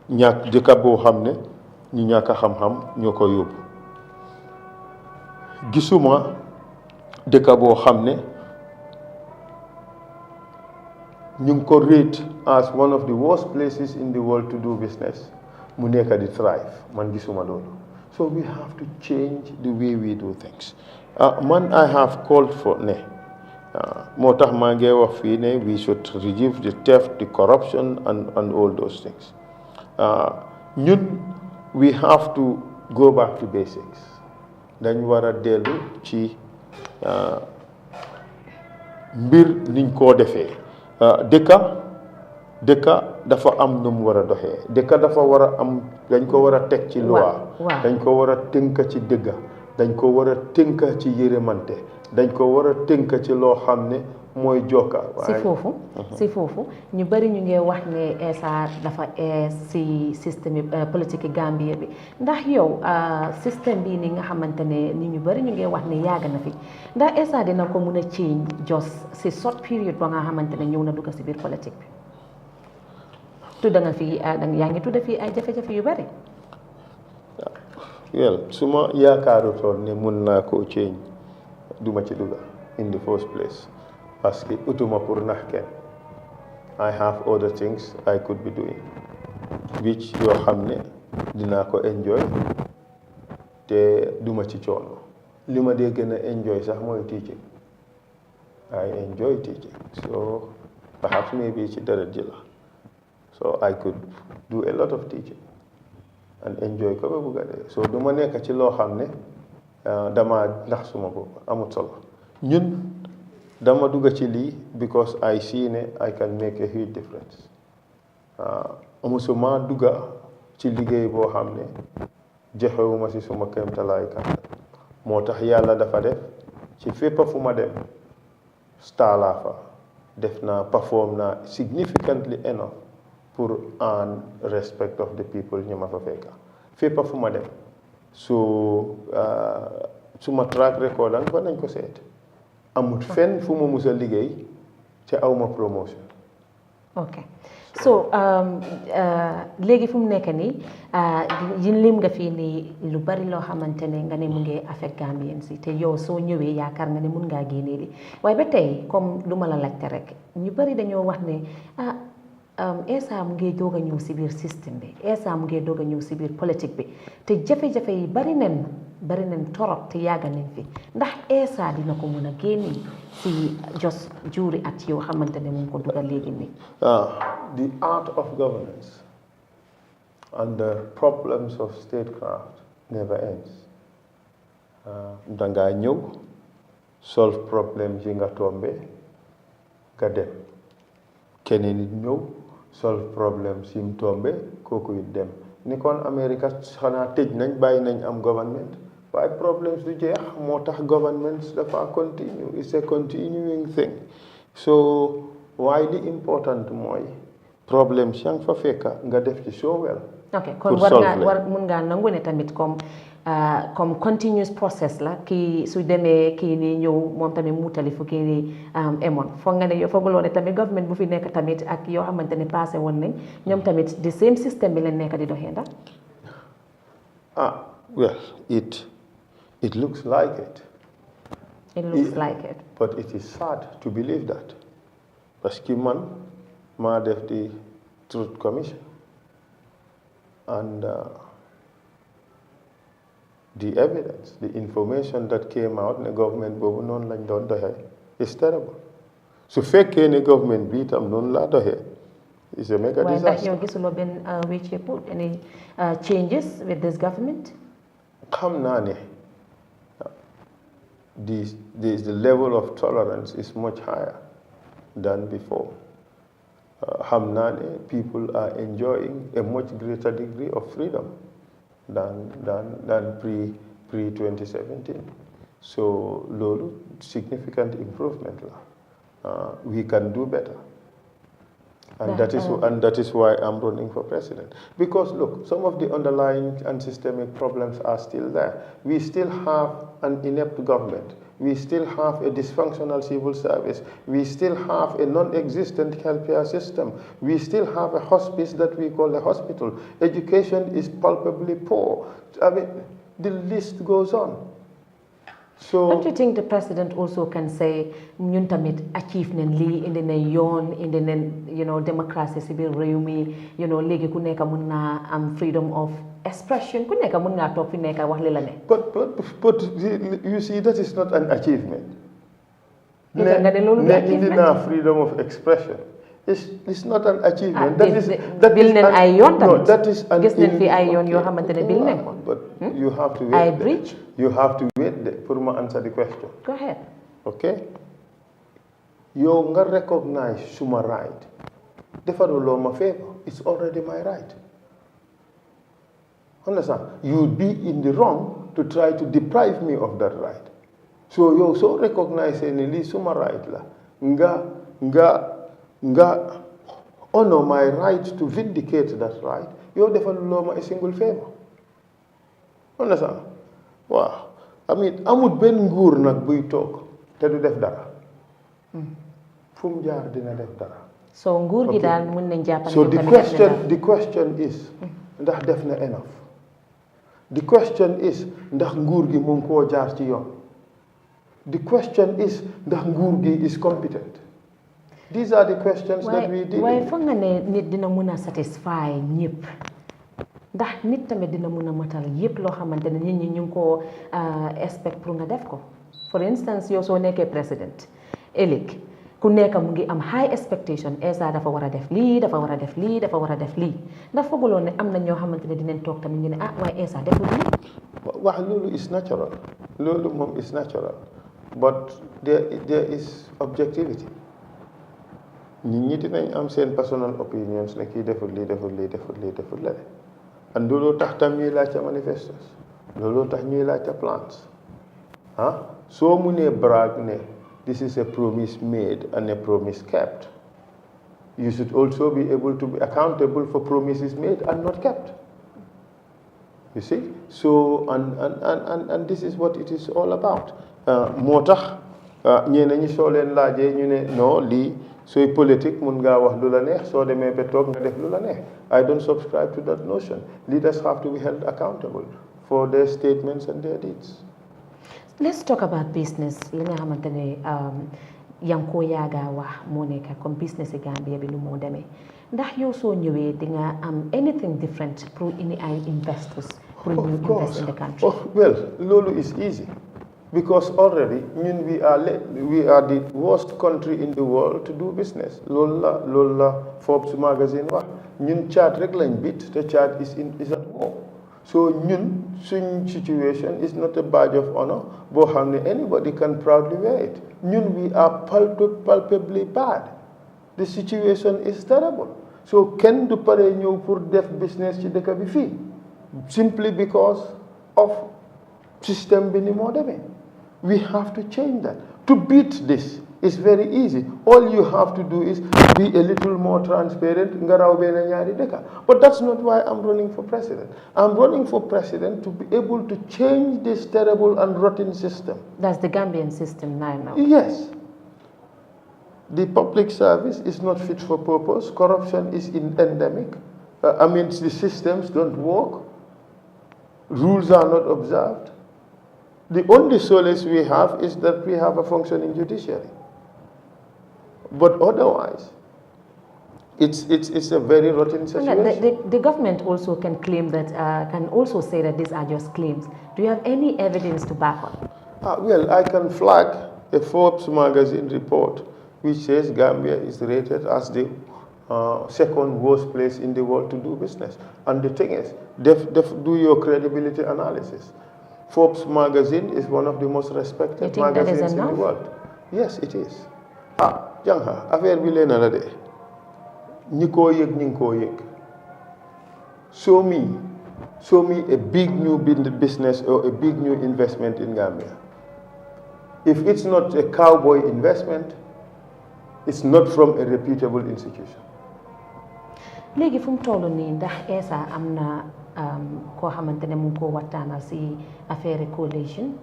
ñàkk dëkk boo xam ne ñu ñàkk xam-xam ñoo ko yóbbu gisuma dëkk boo xam ne ñu ngi ko rate as one of the worst places in the world to do business mu nekk di thrive man gisuma loolu. So we have to change the way we do things. I have called for moo tax maa ngi wax fii ne we should reduce the theft, the corruption and all those things. Ñun we have to go back to basics. Dañ war a dellu ci mbir niñ koo defee dëkka dafa am nu mu war a doxee dëkka dafa war a am dañ ko war a teg ci loi dañ ko war a tënk ci dëgga dañ ko war a tënk ci yërëmante dañ ko war a tënk ci loo xam ne mooy jokka si foofu ñu bari ñu ngi wax ne Essa dafa si système politique Gambie bi ndax yow système bii ni nga xamante ne ni ñu bari ñu ngi wax ne yàgg na fi ndax Essa dina ko mun a change jos si short period ba nga xamante ne ñëw na dugg si biir politique bi tudda nga fii yaa ngi tudda fii ay jafe-jafe yu bari su ma yaakaarutoon ne mun naa koo change duma ci dugga in the first place parce que utuma pour nax kenn I have other things I could be doing which yoo xam ne dinaa ko enjoy te duma ci coono li ma dee gën a enjoy sax mooy teaching I enjoy teaching so perhaps maybe ci deret ji la so I could do a lot of teaching and enjoy ko ba bugga dee so duma nekk ci loo xam ne dama ndax suma bopp amut solo ñun dama dugga ci lii because I see ne I can make a huge difference musuma dugga ci liggéey boo xam ne joxewuma si suma kéemtalaay kàttan moo tax yàlla dafa def ci fépp fu ma dem star laa fa def naa perform naa significantly enough pour earn respect of the people ñu ma fa fekka fépp fu ma dem so suma track record danga fa nañ ko seet amut fenn fu ma musa liggéey te awma promotion. ok so léegi fu mu nekk nii yin lim nga fii nii lu bari loo xamante ne nga ne mu ngi affect Gambien si te yow soo ñëwee yaakaar nga ne mun ngaa génnee li waaye ba tey comme lu ma la laajte rek ñu bari dañoo wax ne Essa mu ngi doog a ñëw si biir système bi Essa mu ngi doog a ñëw si biir politique bi te jafe-jafe yi bari nañ torop te yàgg nañ fi ndax Essa dina ko mun a génne si jos juuri at yoo xamante ne mu ngi ko dugal léegi nii. The art of governance and the problems of statecraft never ends. Dangaa ñëw solve problems yi nga tombe nga dem keneen nit ñëw solve problems yi mu tombe kooku it dem ni kon America xanaa tëj nañ bàyyi nañ am government waaye problems du jeex moo tax governments dafa continue it's a continuing thing so waaye li important mooy problems yaa ngi fa fekka nga def ci so well. ok kon mun ngaa nangu ne tamit comme continuous process la kii su demee kii nii ñëw moom tamit muutali fu kii nii emoon foog nga ne yow fooguloo ne tamit government bu fi nekk tamit ak yoo xamante ne passé woon nañ ñoom tamit the same system bi leen nekk di doxee ndax. Well, it looks like it. It looks like it. But it is sad to believe that. Parce que man maa def the Truth Commission and the evidence, the information that came out ne government boobu noonu lañ doon doxee is terrible. su fekkee ne government bi itam noonu laa doxee is a mega disaster. waaye ndax yow gisuloo benn wécceeku any changes with this government? xam naa ne the level of tolerance is much higher than before. xam naa ne people are enjoying a much greater degree of freedom than pre 2017. So loolu significant improvement la. We can do better. And that is why I'm running for president. Because look, some of the underlying and systemic problems are still there. We still have an inept government. We still have a dysfunctional civil service. We still have a non-existent healthcare system. We still have a hospice that we call a hospital. Education is palpably poor. I mean, the list goes on. So don't you think the president also can say ñun tamit achieve nañ lii indi nañ yoon indi nañ democracy si biir réew mi léegi ku nekk mun naa am freedom of expression ku nekk mun ngaa toog fi nekk wax li la ne. But you see that is not an achievement. nga ne loolu du achievement indi naa freedom of expression. It's not an achievement. bil nañ ay yoon tamit. No, that is an gis nañ fi ay yoon yoo xamante ne bil nañ ko. But you have to wait. I bridge. You have to wait there pour ma answer the question. Go ahead. Okay. Yow nga recognize suma right. Defaluloo ma favor. It's already my right. Understand? You would be in the wrong to try to deprive me of that right. So yow so recognize ne lii suma right la. Nga honor my right to vindicate that right. Yow defaluloo ma a single favor. Understand? Waaw. I mean amut benn nguur nag buy toog te du def dara. fu mu jaar dina def dara. so nguur gi daal mën nañ jàppale. So the question is ndax def na enough. The question is ndax nguur gi mu ngi koo jaar ci yoon. The question is ndax nguur gi is competent. These are the questions that we deal with. waaye foog nga ne nit dina mën a satisfy ñëpp ndax nit tamit dina mën a matal yëpp loo xamante ne nit ñi ñu ngi koo expect pour nga def ko. For instance yow soo nekkee président ëllëg ku nekk mu ngi am high expectation Essa dafa war a def lii dafa war a def lii dafa war a def lii ndax fooguloo ne am na ñoo xamante ne dinañ toog tamit ñu ne waaye Essa deful lii. wax loolu is natural loolu moom is natural but there is objectivity. nit ñi dinañ am seen personal opinions ne kii deful lii deful lii deful lii deful la and looloo tax tam ñuy laajte manifestos looloo tax ñuy laajte plans soo munee brag ne this is a promise made and a promise kept, you should also be able to be accountable for promises made and not kept. You see? So and this is what it is all about. moo tax ñeneen ñi soo leen laajee ñu ne non lii sooy politique mun ngaa wax lu la neex soo demee ba toog nga def lu la neex. I don't subscribe to that notion. Leaders have to be held accountable for their statements and their deeds. Let's talk about business. li nga xamante ne yaa ngi koo yaaga wax moo nekk comme business yi Gambia bi lu moo demee ndax yow soo ñëwee di nga am anything different pour indi ay investors pour ñu invest in the country. Well loolu is easy. Because already we are the worst country in the world to do business. loolu la Forbes magazine wax ñun Chad rek lañ bit te Chad is at war. So ñun suñ situation is not a badge of honor boo xam ne anybody can proudly wear it. ñun we are palpably bad. The situation is terrible. So kenn du pare ñëw pour def business ci dëkk bi fii simply because of system bi ni moo demee. We have to change that. To beat this is very easy. All you have to do is be a little more transparent. But that's not why I'm running for president. I'm running for president to be able to change this terrible and rotten system. That's the Gambian system now. Yes. The public service is not fit for purpose. Corruption is endemic. The systems don't work. Rules are not observed. The only solace we have is that we have a functioning judiciary. But otherwise, it's a very rotten situation. The government also can claim that, can also say that these are just claims. Do you have any evidence to back up? Well, I can flag a Forbes magazine report which says Gambia is rated as the second worst place in the world to do business. And the thing is, do your credibility analysis. Forbes magazine is one of the most respected magazines in the world. Yes, it is. Jangha, affaire bi leen la de. Ñi ko yëg ñi ko yëg. Show me a big new business or a big new investment in Gambia. If it's not a cowboy investment, it's not from a reputable institution. Léegi fu mu toll nii ndax Essa am na koo xamante ne mu ngi ko waxtaanal si affaire coalition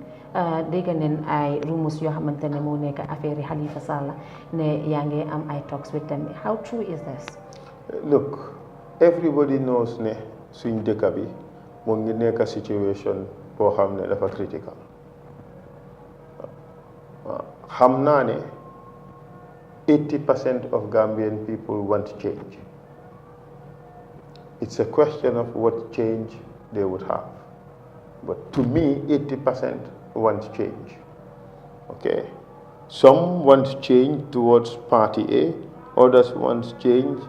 dégg nañ ay rumors yoo xamante ne moo nekk affaire Halifa Sallah ne yaa ngi am ay talks with them. How true is this? Look, everybody knows ne suñ dëkk bi mu ngi nekk situation boo xam ne dafa critical. Xam naa ne 80% of Gambian people want change. It's a question of what change they would have. But to me, 80% want change. Okay? Some want change towards party A, others want change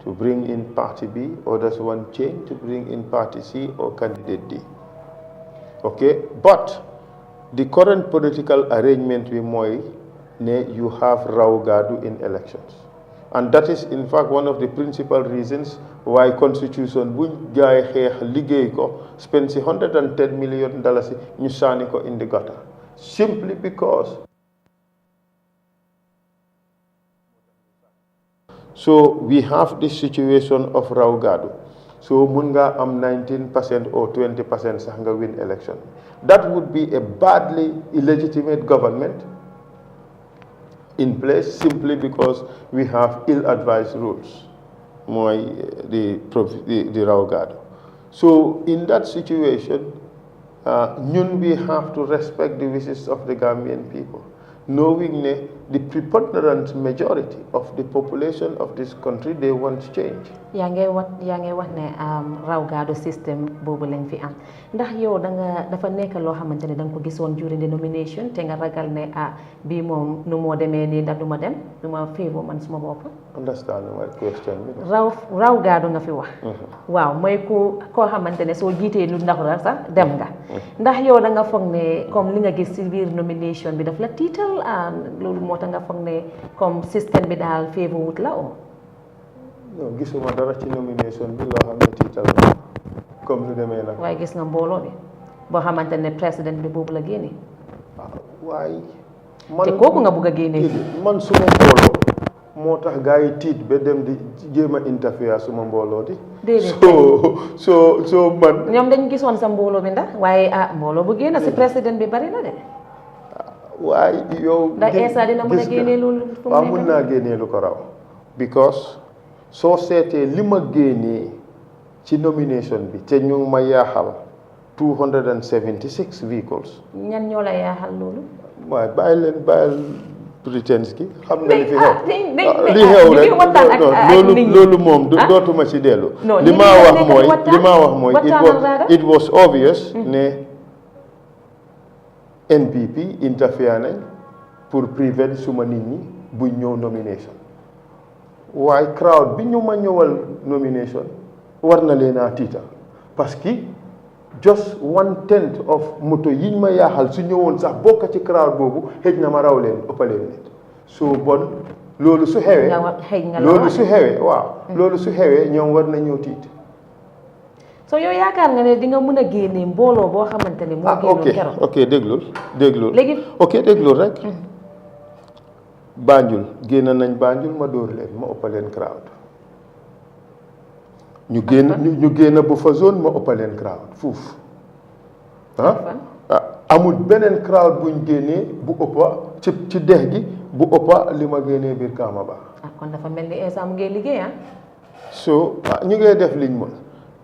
to bring in party B, others want change to bring in party C or candidate D. Okay? But the current political arrangement with Moi, you have raw gadu in elections. And that is in fact one of the principal reasons why constitution buñ jaay xeex liggéey ko spend $110 million ñu sànni ko in the gutter simply because so we have this situation of raw gadu. So mun nga am 19% or 20% sax nga win election. That would be a badly illegitimate government in place simply because we have ill-advised rules, the raw gadu. So in that situation, we have to respect the wishes of the Gambian people, knowing the preponderant majority of the population of this country, they want change. yaa ngi wax ne raw gadu system boobu lañ fi am ndax yow dafa nekk loo xamante ne danga ko gisoon during the nomination te nga ragal ne bii moom nu moo demee nii ndax du ma dem du ma féebo man suma bopp. Understand my question. raw gadu nga fi wax. waaw mooy koo xamante ne soo jiitee lu ndax la sax dem nga. ndax yow da nga foog ne comme li nga gis ci biir nomination bi daf la tiital loolu moo tax nga foog ne comme système bi daal féebo wut la o. non gisuma dara ci nomination bi loo xam ne tiital na comme lu demee nag. waaye gis nga mbooloo bi boo xamante ne président bi boobu la génne. waaye. te kooku nga bugg a génne. man suma mbooloo moo tax gars yi tiit ba dem di jéem a interfere suma mbooloo di. déedéet so man. ñoom dañ gisoon sa mbooloo bi ndax waaye mbooloo bu génn si président bi bari na de. waaye yow. ndax Essa dina mën a génne loolu. waaw mun naa génne lu ko raw. because soo seetee li ma génnee ci nomination bi te ñu ma yaaxal 276 vehicles. ñan ñoo la yaaxal loolu. waaye bàyyil prétense gi xam nga li fi xew. li xew rek loolu moom dootuma ci dellu. li ma wax mooy it was obvious ne NPP interfere nañ pour prevent suma nit ñi buñ ñëw nomination. waaye crowd bi ñu ma ñëwal nomination war na leen a tiital parce que just 1/10 of moto yiñ ma yaaxal su ñëwoon sax bokk ci crowd boobu xëj na ma raw leen ëppaleen nit so bon loolu su xewee waaw loolu su xewee ñoom war na ñëw tiit. so yow yaakaar nga ne di nga mën a génne mbooloo boo xamante ne moo génnoon keroog. ok déglul léegi ok déglul rek. Banjul génn nañ Banjul ma dóor leen ma ëpp leen crowd. ñu génn bu fa zone ma ëpp leen crowd fuuf. amul beneen crowd buñ génnee bu ëppa ci dex gi bu ëppa li ma génnee biir Kaama Ba. kon dafa mel ni Essa mu ngi liggéey so ñu ngi def liñ mën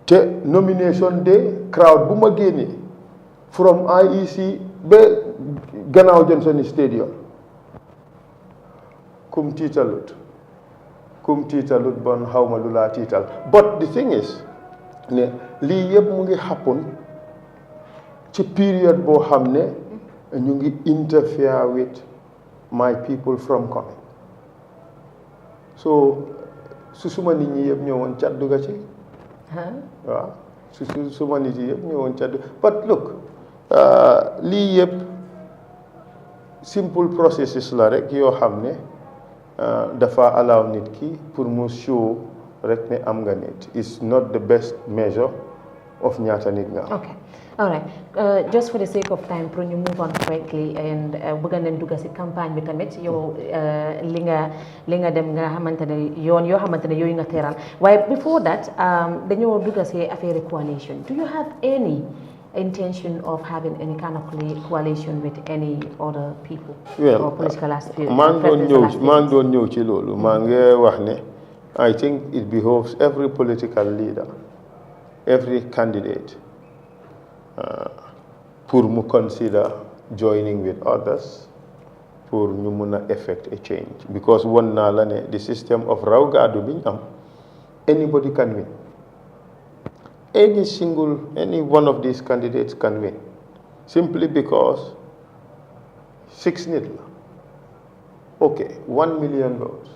te nomination day crowd bu ma génnee from IEC ba gannaaw Johnson Stadium kum tiitalut bon xawma lu laa tiital but the thing is ne lii yëpp mu ngi happen ci période boo xam ne ñu ngi interfere with my people from coming so su suma nit ñi yëpp ñëwoon cat dugga ci waaw su suma nit yi yëpp ñëwoon cat but look lii yëpp simple processes la rek yoo xam ne dafa allow nit ki pour mu show rek ne am nga nit is not the best measure of ñaata nit nga am. Okay, all right. Just for the sake of time pour ñu move on quickly and bëgg nañ dugg ci campagne bi tamit yow li nga dem nga xamante ne yoon yoo xamante ne yooyu nga teeral waaye before that dañoo dugg ci affaire coalition. Do you have any intention of having any kind of coalition with any other people or political aspirations? maa ngi doon ñëw ci loolu maa ngi wax ne I think it behoves every political leader, every candidate pour mu consider joining with others pour ñu mun a effect a change because won naa la ne the system of raw gaadu bi ñu am anybody can win. Any one of these candidates can win simply because 6 nit la okay 1 million votes,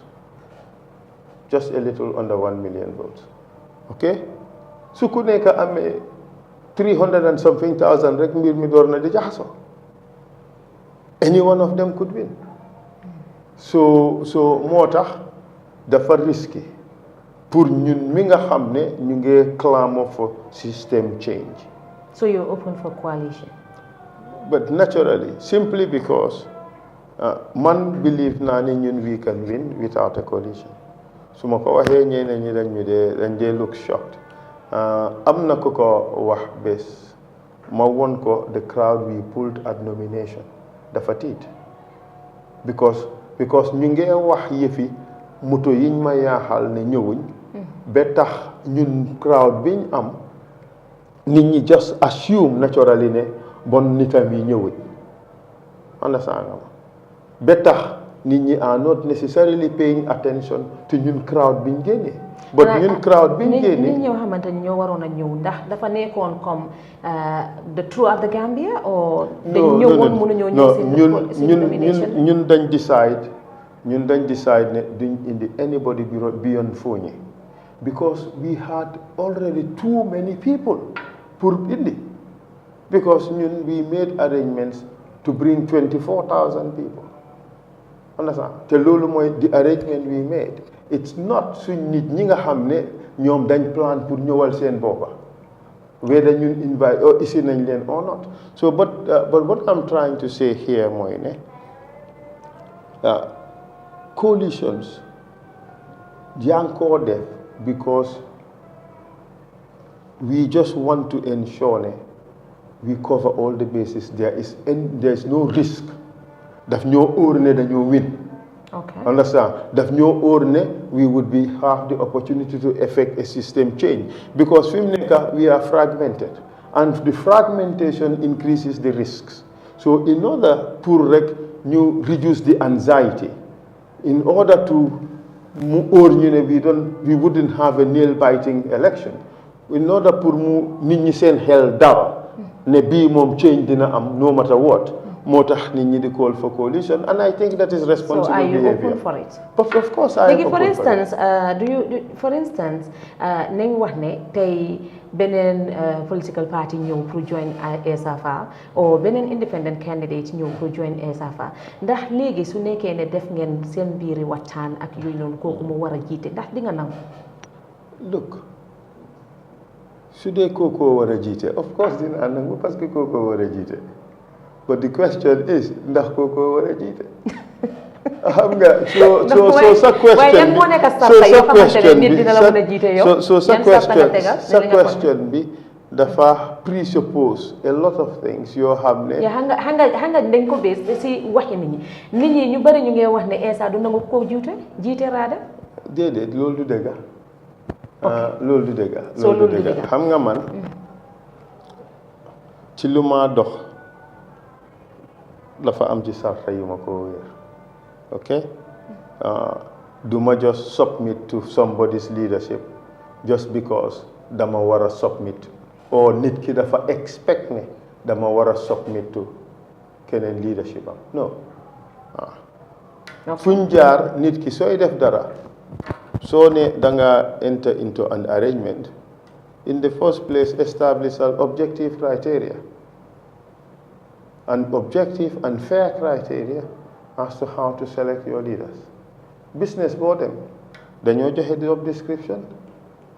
just a little under 1 million votes, okay su ku nekk amee 300 and something thousand rek mbir mi door na di jaxasoo. Any one of them could win. So moo tax dafa risky pour ñun mi nga xam ne ñu ngi clamor for system change. So you're open for coalition? But naturally, simply because man believe naa ne ñun we can win without a coalition. su ma ko waxee ñeneen ñi dañ dee look shocked. am na ko wax bés ma won ko the crowd we pulled at nomination dafa tiit because ñu ngi wax yëfi moto yiñ ma yaaxal ne ñëwuñ ba tax ñun crowd biñ am nit ñi just assume naturally ne bon nitam yi ñëwuñ understand nga ma ba tax nit ñi are not necessarily paying attention to ñun crowd biñ génnee but ñun crowd biñ génnee nit ñoo xamante ni ñoo waroon a ñëw ndax dafa nekkoon comme the true of the Gambia or dañ ñëwoon mënuñoo ñëw seen nomination ñun dañ decide ne duñ indi anybody beyond Fonyi because we had already too many people pour indi because ñun we made arrangements to bring 24,000 people understand te loolu mooy the arrangement we made. It's not suñ nit ñi nga xam ne ñoom dañ plan pour ñëwal seen boppa whether ñun invite or isi nañ leen or not so but what I'm trying to say here mooy ne coalitions yaa ngi koo def because we just want to ensure ne we cover all the bases. There is no risk daf ñoo óor ne dañoo win. Okay. Understand? Daf ñoo óor ne we would have the opportunity to effect a system change because fi mu nekk we are fragmented and the fragmentation increases the risks. So in order pour rek ñu reduce the anxiety, in order to mu óor ñu ne we wouldn't have a nail biting election, in order pour mu nit ñi seen xel dal ne bii moom change dina am no matter what. moo tax nit ñi di call for coalition and I think that is responsible behavior. So are you open for it? Of course I am open for it. For instance, nañ wax ne tey beneen political party ñëw pour join Essa Faal or beneen independent candidate ñëw pour join Essa Faal ndax léegi su nekkee ne def ngeen seen biiri waxtaan ak yooyu noonu kooku mu war a jiite ndax di nga nangu. Look, su dee kookoo war a jiite of course dina nangu parce que kookoo war a jiite but the question is ndax kookoo war a jiite xam nga soo sa question sa question bi dafa presuppose a lot of things yoo xam ne. xam nga dañ ko bés si waxi nit ñi ñu bëri ñu ngi wax ne Essa du nangu ko jiite raada. déedéet loolu du dëgg. loolu du dëgg xam nga man ci lu ma dox dafa am ci sarta yu ma ko wéer ok du ma just submit to somebody's leadership just because dama war a submit or nit ki dafa expect ne dama war a submit to keneen leadership am non fuñ jaar nit ki sooy def dara soo ne da nga enter into an arrangement in the first place establish an objective criteria an objective and fair criteria as to how to select your leaders business boo dem dañoo joxe job description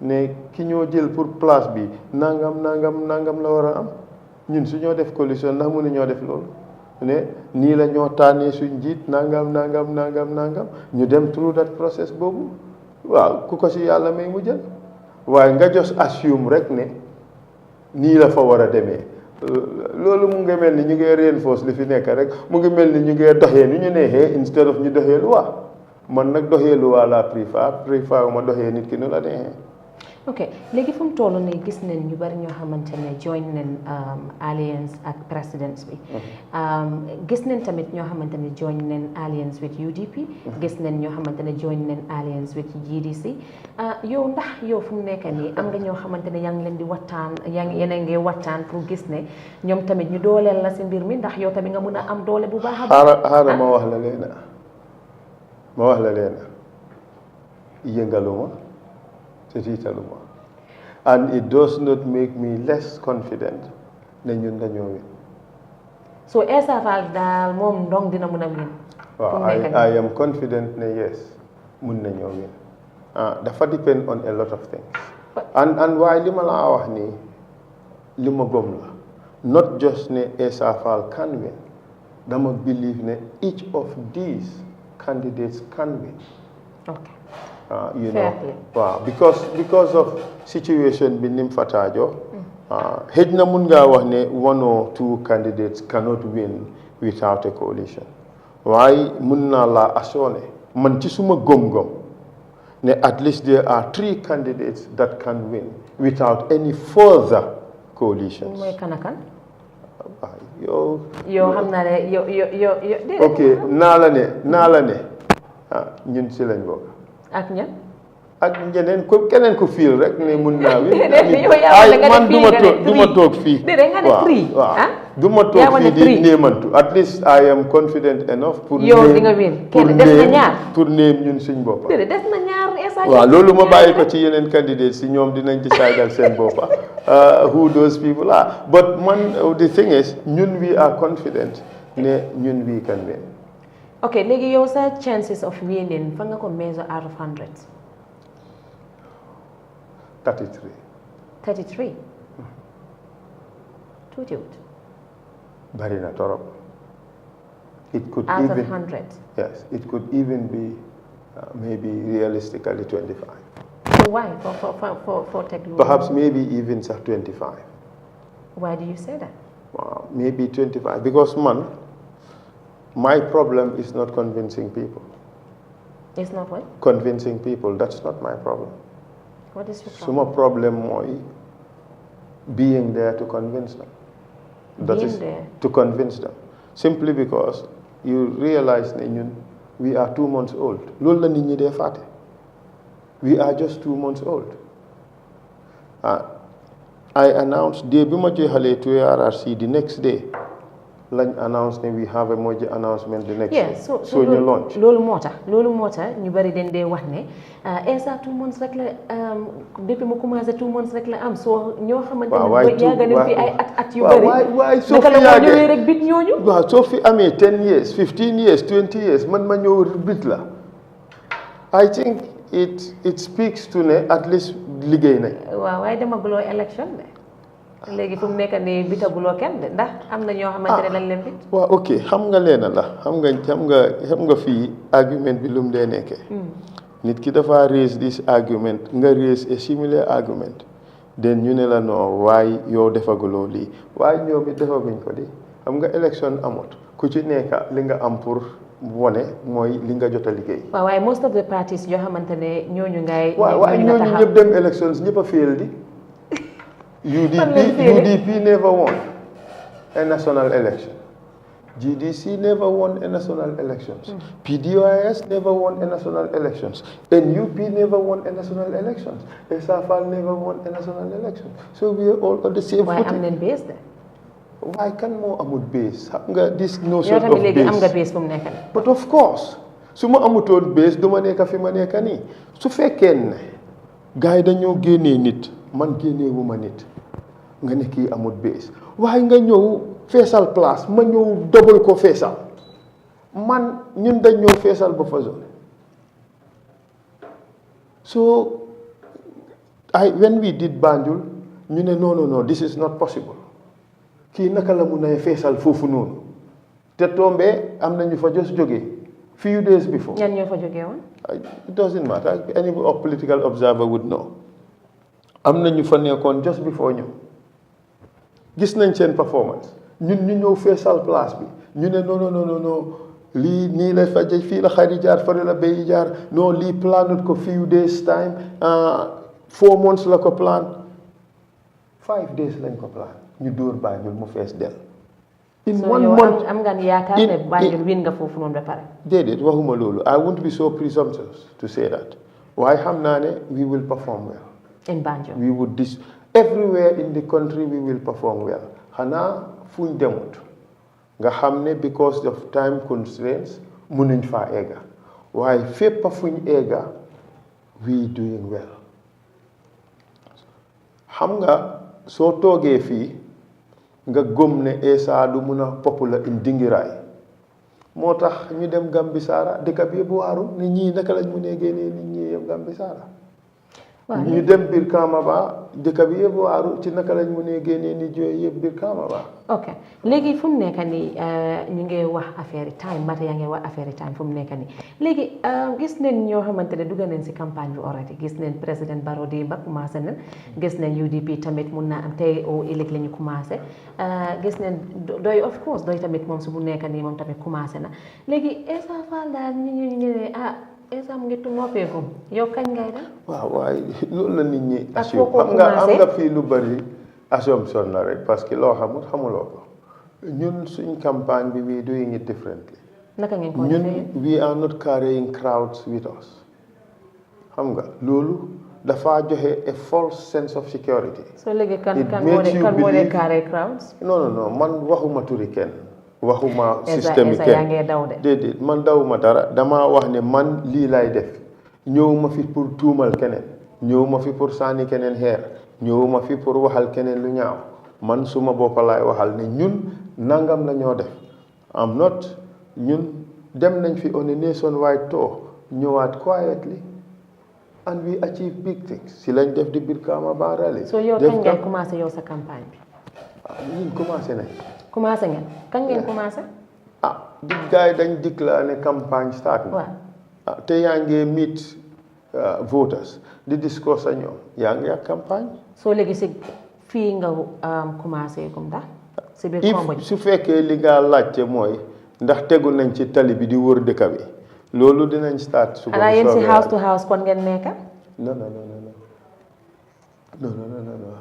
ne ki ñoo jël pour place bi nangam la war a am ñun su ñoo def coalition ndax mënu ñoo def loolu ne nii la ñoo tànnee suñ njiit nangam ñu dem through that process boobu waaw ku ko si yàlla may mu jël waaye nga just assume rek ne nii la fa war a demee loolu mu ngi mel ni ñu ngi reinforce li fi nekk rek mu ngi mel ni ñu ngi doxee ni ñu neexee instead of ñu doxee lu waa man nag doxee lu waa la préfère ma doxee nit ki nu la neexee. ok léegi fu mu toll nii gis nañ ñu bari ñoo xamante ne join nañ alliance ak présidence bi gis nañ tamit ñoo xamante ne join nañ alliance with UDP gis nañ ñoo xamante ne join nañ alliance with GDC yow ndax yow fu mu nekk nii am nga ñoo xamante ne yaa ngi leen di waxtaan yéen a ngi waxtaan pour gis ne ñoom tamit ñu dooleel la si mbir mi ndax yow tamit nga mun a am doole bu baax a baax. xaaral ma wax la leena yëngaluma te tiitaluma and it does not make me less confident ne ñun dañoo win. so Essa Faal daal moom ndong dina mun a win. waaw I am confident ne yes mun nañoo win dafa depend on a lot of things and waaye li ma laa wax nii li ma gëm la not just ne Essa Faal can win dama believe ne each of these candidates can win. Okay. You know, wow, because of situation bi nim fataajo xëj na mun ngaa wax ne one or two candidates cannot win without a coalition waaye mun naa laa assurer man ci suma gëm-gëm ne at least there are 3 candidates that can win without any further coalitions. mooy kan ak kan. yow xam naa ne yow ok naa la ne ñun si lañ bokk. ak ñan. ak ñeneen ko keneen ko fiil rek ne mun naa wi. man du ma toog fii. waaw du ma toog fii di néemantu at least I am confident enough. pour yow di nga win kenn des na ñaar pour néem ñun suñ bopp. des na ñaar Essa. waaw loolu ma bàyyi ko ci yeneen candidates si ñoom dinañ décider seen boppa who those people are but man the thing is ñun we are confident ne ñun we can win. ok léegi yow sa chances of winning fa nga ko measure out of 100. 33. 33. tuutiwut. bari na torop. It could out even, of 100. Yes, it could even be maybe realistically 25. So why for technology? Perhaps maybe even 25. Why do you say that? Maybe 25 because my problem is not convincing people. It's not what? Convincing people. That's not my problem. What is your problem? Suma problem mooy being there to convince them. That is to convince them. Simply because you realize ne we are 2 months old. Loolu la nit ñi dee fàtte. We are just 2 months old. I announced day bi ma jeexalee to RRC the next day. lañ announce ne we have a major announcement the next day. So ñu launch. loolu moo tax ñu bari den dee wax ne Essa 2 months rek la depuis mu commencé 2 months rek la am soo ñoo xamante ne yàgg nañ fi ay at yu bari waay soo fi ñëwee rek bit ñooñu. waaw soo fi amee 10 years 15 years 20 years man ma ñëw bit la I think it speaks to ne at least liggéey nañ. waaw waaye demaguloo élection de léegi fu mu nekk nii bitaguloo kenn de ndax am na ñoo xamante ne dañ leen bit. waaw ok xam nga leena la xam nga fii argument bi lu mu dee nekkee. nit ki dafa raise this argument nga raise a similar argument den ñu ne la non waaye yow defaguloo lii waaye ñoom it defaguñ ko di xam nga élection amut ku ci nekk li nga am pour wone mooy li nga jot a liggéey. waaw waaye most of the parties yoo xamante ne ñooñu ngay. waaye ñooñu ñëpp dem elections ñëpp a fail di. UDP never won a national election. GDC never won a national elections. PDOIS never won a national elections. NUP never won a national elections. Essa Faal never won a national election. So we are all on the same footing. Why am nañ base de? Why kan moo amul base xam nga this notion of base. yow tamit léegi am nga base fu mu nekk nii. But of course su ma amutoon base du ma nekk fi ma nekk nii su fekkee ne gars yi dañoo génnee nit man génnee wu ma nit nga ne kii amul base waaye nga ñëw feesal place ma ñëw double ko feesal man ñun dañ ñëw feesal ba fa zone so when we did Banjul ñu ne non this is not possible kii naka la mun a feesal foofu noonu te tombé am na ñu fa just jógee few days before. ñan ñoo fa jógee woon. It doesn't matter any political observer would know am na ñu fa nekkoon just before ñëw gis nañ seen performance ñun ñu ñëw feesal place bi ñu ne non lii nii lay fa fii la xari jaar fële la béyi jaar non lii planut ko few days time 4 months la ko plan 5 days lañ ko plan ñu dóor Banjul mu fees del in 1 month am nga yaakaar ne Banjul win nga foofu noonu ba pare. déedéet waxuma loolu I won't be so presumptuous to say that waaye xam naa ne we will perform well. in Banjul we would everywhere in the country we will perform well xanaa fuñ demut nga xam ne because of time constraints mënuñ faa egga waaye fépp a fuñ egga we doing well xam nga soo toogee fii nga gëm ne Essa du mun a popular in Dingiraay moo tax ñu dem Gambi Saara dëkk bi yëpp waaru ne ñii naka lañ mu ne génnee nit ñi yëpp Gambi Saara ñu dem biir Kaamaba dëkk bi yëpp waaru ci naka lañ mu ne génnee nit yooyu yëpp biir Kaamaba. ok léegi fu mu nekk nii ñu ngi wax affaire time mata yaa ngi wax affaire time fu mu nekk nii léegi gis nañ ñoo xamante ne dugg nañ si campagne bi already gis nañ président Barrow démb commencé nañ gis nañ UDP tamit mun naa am tey au ëllëg la ñu commencé gis nañ doy of course doy tamit moom su bu nekk nii moom tamit commencé na léegi Essa Faal daal ñu ne Essa mu ngi noppeeku yow kañ ngay def. waaw waaye loolu la nit ñi. xam nga fii lu bari assumption la rek parce que loo xamuloo ko ñun suñ campagne bi we doing it differently. naka ngeen ko defee ñun we are not carrying crowds with us xam nga loolu dafa joxe a false sense of security. so léegi kan moo dee carry crowds. non man waxuma turi kenn. waxuma système bi kenn déedéet man dawuma dara damaa wax ne man lii lay def ñëwuma fi pour tuumal keneen ñëwuma fi pour sànni keneen xeer ñëwuma fi pour waxal keneen lu ñaaw man suma bopp laay waxal ne ñun nangam la ñoo def am not ñun dem nañ fi on a nationwide tour ñëwaat quietly and we achieve big things si lañ def di Brikama ba rally. so yow kañ ngay commencé yow sa campagne bi. ñun commencé nañ. commencé ngeen kañ ngeen commencé. di gars yi dañ déclaré ne campagne start na. waaw te yaa ngi meet voters di discuss ak ñoom yaa ngi ak campagne. soo léegi si fii nga commencé comme ndax. si biir kombo ji su fekkee li nga laajte mooy ndax tegu nañ ci tali bi di wër dëkk bi loolu dinañ start. suba xanaa yéen si house to house kon ngeen nekk. non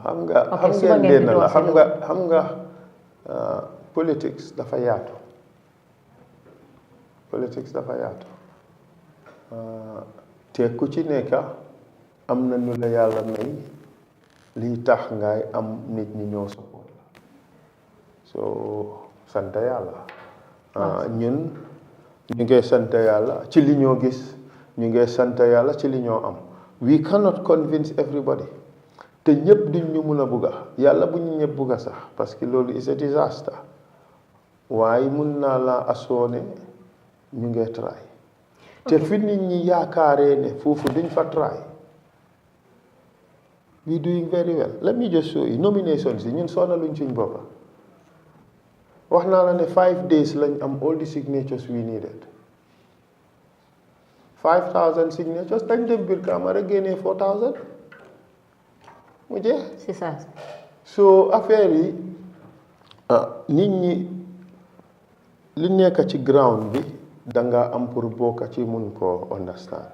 xam ngeen la xam nga. politics dafa yaatu te ku ci nekk am na nu la yàlla may lii tax ngay am nit ñi ñoo support la so sant yàlla ñun ñu ngi sant yàlla ci li ñoo gis ñu ngi sant yàlla ci li ñoo am we cannot convince everybody te ñëpp duñ ñu mun a bugga yàlla bu ñu ñëpp bugga sax parce que loolu is a disaster waaye mun naa la assoone ñu ngi try te fi nit ñi yaakaaree ne foofu duñ fa try we doing very well. Let me just show you nominations yi ñun sonaluñ suñ boppa wax naa la ne 5 days lañ am all the signatures we needed 5,000 signatures dañ dem biir Camara génnee 4,000 mu jeex. c'est ça. so affaire yi nit ñi li nekk ci ground bi danga am pour bokk ci mun koo understand.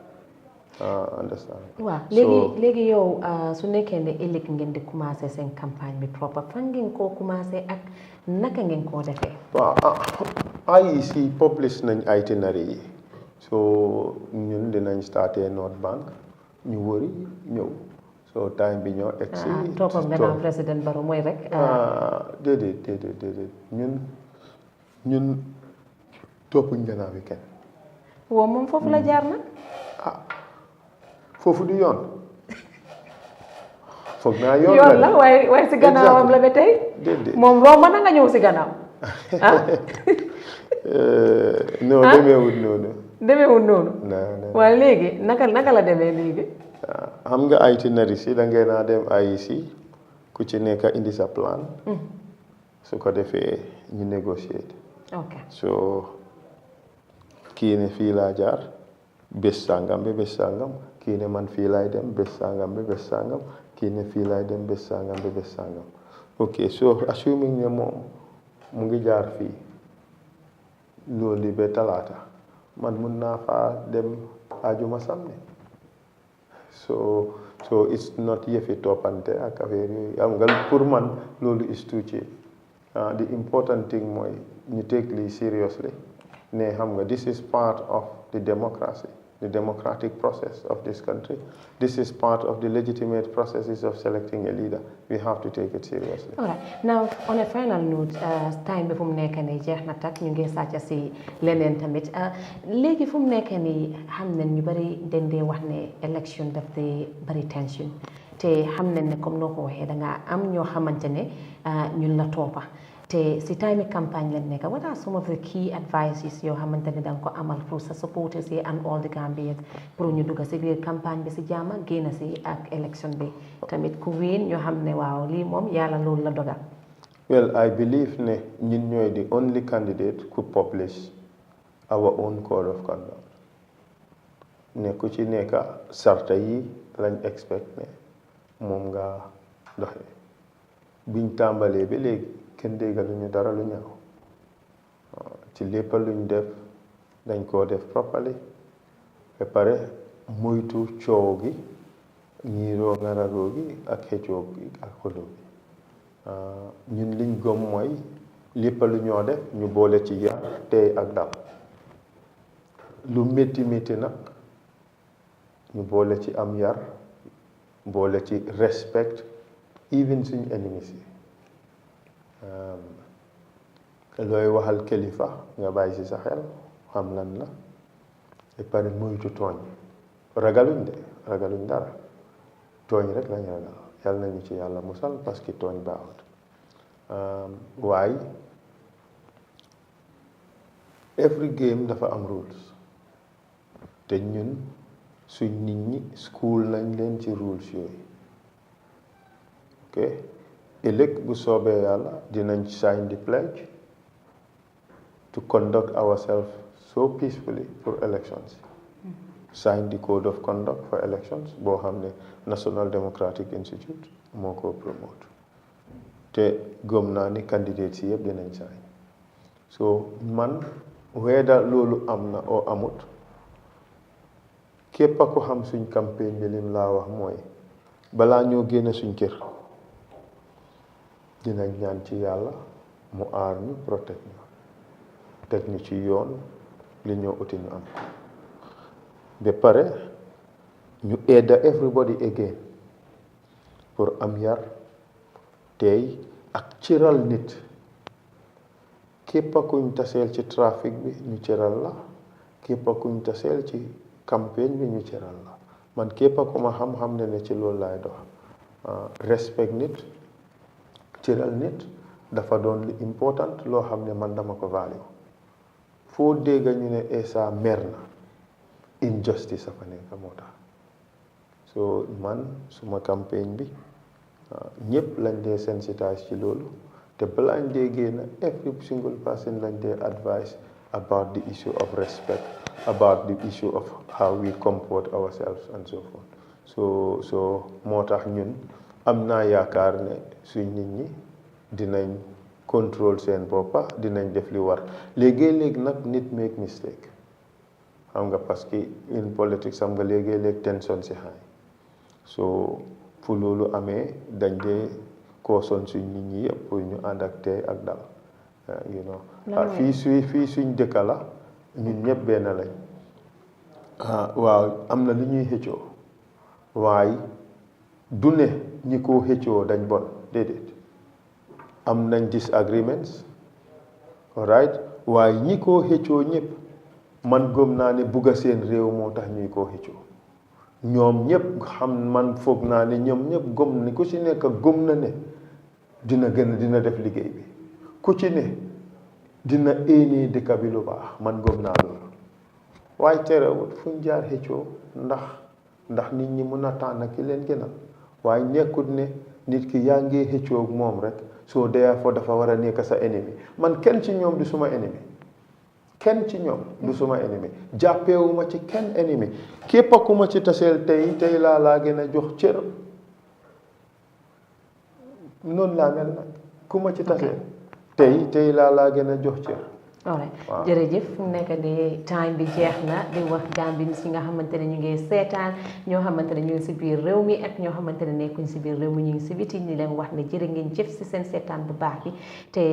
waaw léegi yow su nekkee ne ëllëg ngeen di commencé seen campagne bi propre fan ngeen koo commencé ak naka ngeen koo defee. waaw IEC publish nañ itinéraire yi so ñun dinañ starté North Bank ñu wëri ñëw so time bi ñoo egsi. toppam gannaaw président Barrow mooy rek. déedéet ñun toppuñ gannaaw bi kenn. waaw moom foofu la jaar na. foofu du yoon foog naa yoon la waaye si gannaawam la ba tey. déedéet moom romb na nga ñëw si gannaaw. non demeewul noonu. demeewul noonu. non waaye léegi naka la demee léegi. xam nga itinéraire si da ngeen a dem IEC ku ci nekk indi sa plan. su ko defee ñu négocier. ok so kii ne fii laa jaar bés sàngam ba bés sàngam kii ne man fii laay dem bés sàngam ba bés sàngam kii ne fii laay dem bés sàngam ba bés sàngam ok so assuming ne moom mu ngi jaar fii loolu ba talaata man mun naa faa dem ajuma samedi so it's not yëfi toppante ak affaire yooyu am nga pour man loolu is too cheap the important thing mooy ñu take lii seriously ne xam nga this is part of the democracy the democratic process of this country. This is part of the legitimate processes of selecting a leader. We have to take it seriously. All right. Now, on a final note, time bi fu mu nekk nii jeex na tak ñu ngi sàcc si leneen tamit léegi fu mu nekk nii xam nañ ñu bari dañ dee wax ne election daf dee bari tension te xam nañ ne comme noo ko waxee da nga am ñoo xamante ne ñun la toppa te si time campagne lañ nekk what are some of the key advices yoo xamante ne danga ko amal pour sa supporters yi and all the Gambians pour ñu dugg si biir campagne bi si jaama génn si ak election bi tamit ku wéen ñoo xam ne waaw lii moom yàlla loolu la dogal. Well, I believe ne ñun ñooy the only candidate ku publish our own code of conduct ne ku ci nekk sarta yi lañ expect ne moom nga doxee biñ tàmbalee ba léegi kenn déggaluñu dara lu ñaaw ci lépp luñ def dañ koo def properly ba pare moytu coow gi ñiiroo ngararoo gi ak xëccoo gi ak xuloo gi ñun liñ gëm mooy lépp lu ñoo def ñu boole ci yar tey ak dal lu métti métti nag ñu boole ci am yar boole ci respect even suñ ennemis yi looy waxal kilifa nga bàyyi ci sa xel xam lan la et pare moytu tooñ ragaluñ dara tooñ rek lañ ragal yàlla nañu ci yàlla musal parce que tooñ baaxut waaye every game dafa am rules te ñun suñ nit ñi school nañ leen ci rules yooyu ok ëllëg bu soobee yàlla dinañ sign the pledge to conduct ourselves so peacefully for elections sign the code of conduct for elections boo xam ne National Democratic Institute moo ko promote te gëm naa ni candidates yi yëpp dinañ sign so man whether loolu am na oo amut képp a ko xam suñ campagne bi lim laa wax mooy balaa ñoo génne suñ kër dinañ ñaan ci yàlla mu aar ñu protect ñu teg ñu ci yoon li ñoo uti ñu am ba pare ñu aida everybody again pour am yar tey ak cëral nit képp kuñ taseel ci trafic bi ñu cëral la képp kuñ taseel ci campagne bi ñu cëral la man képp ku ma xam-xam ne ci loolu laay dox respect nit cëral nit dafa doon li important loo xam ne man dama ko value foo dégg ñu ne Essa mer na injustice a fa nekk moo tax so man suma campagne bi ñëpp lañ dee sensitise ci loolu te balaañ dee génn every single person lañ dee advise about the issue of respect, about the issue of how we comport ourselves and so forth. So moo tax ñun am naa yaakaar ne suñ nit ñi dinañ contrôle seen boppa dinañ def li war léegi-léeg nag nit make mistake xam nga parce que in politics xam nga léegi-léeg tension si high so fu loolu amee dañ dee koosoon suñ nit ñi yëpp pour ñu ànd ak tey ak dal you know fii suñ dëkka la ñun ñëpp benn lañ waaw am na lu ñuy xëccoo waaye du ne ñi ko xëccoo dañ bon déedéet am nañ disagreements alright waaye ñi ko xëccoo ñëpp man gëm naa ne bugga seen réew moo tax ñuy koo xëccoo ñoom ñëpp xam man foog naa ne ñoom ñëpp gëm ni ku ci nekk gëm na ne dina def liggéey bi ku ci ne dina éenee dëkk bi lu baax man gëm naa loolu waaye terewut fuñ jaar xëccoo ndax nit ñi mun a tànn ki leen gënal waaye nekkut ne nit ki yaa ngi xëccoo moom rek soo dee foo dafa war a nekk sa ennemi man kenn ci ñoom du suma ennemi kenn ci ñoom du suma ennemi jàppeewuma ci kenn ennemi képp ku ma ci taseel tey laa gën a jox cër noonu laa mel nag ku ma ci taseel tey laa gën a jox cër. alright jërëjëf fu mu nekk nii time bi jeex na di wax Gambien si nga xamante ne ñu ngi seetaan ñoo xamante ne ñu ngi si biir réew mi ak ñoo xamante ne nekkuñ si biir réew mi ñu ngi si biti ni leen wax ne jërë ngeen jëf si seen seetaan bu baax bi te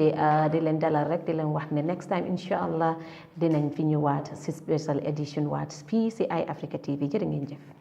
di leen dalal rek di leen wax ne next time incha allah dinañ fi ñëwaat si special edition waat fii si Eyeafrica TV jërë ngeen jëf.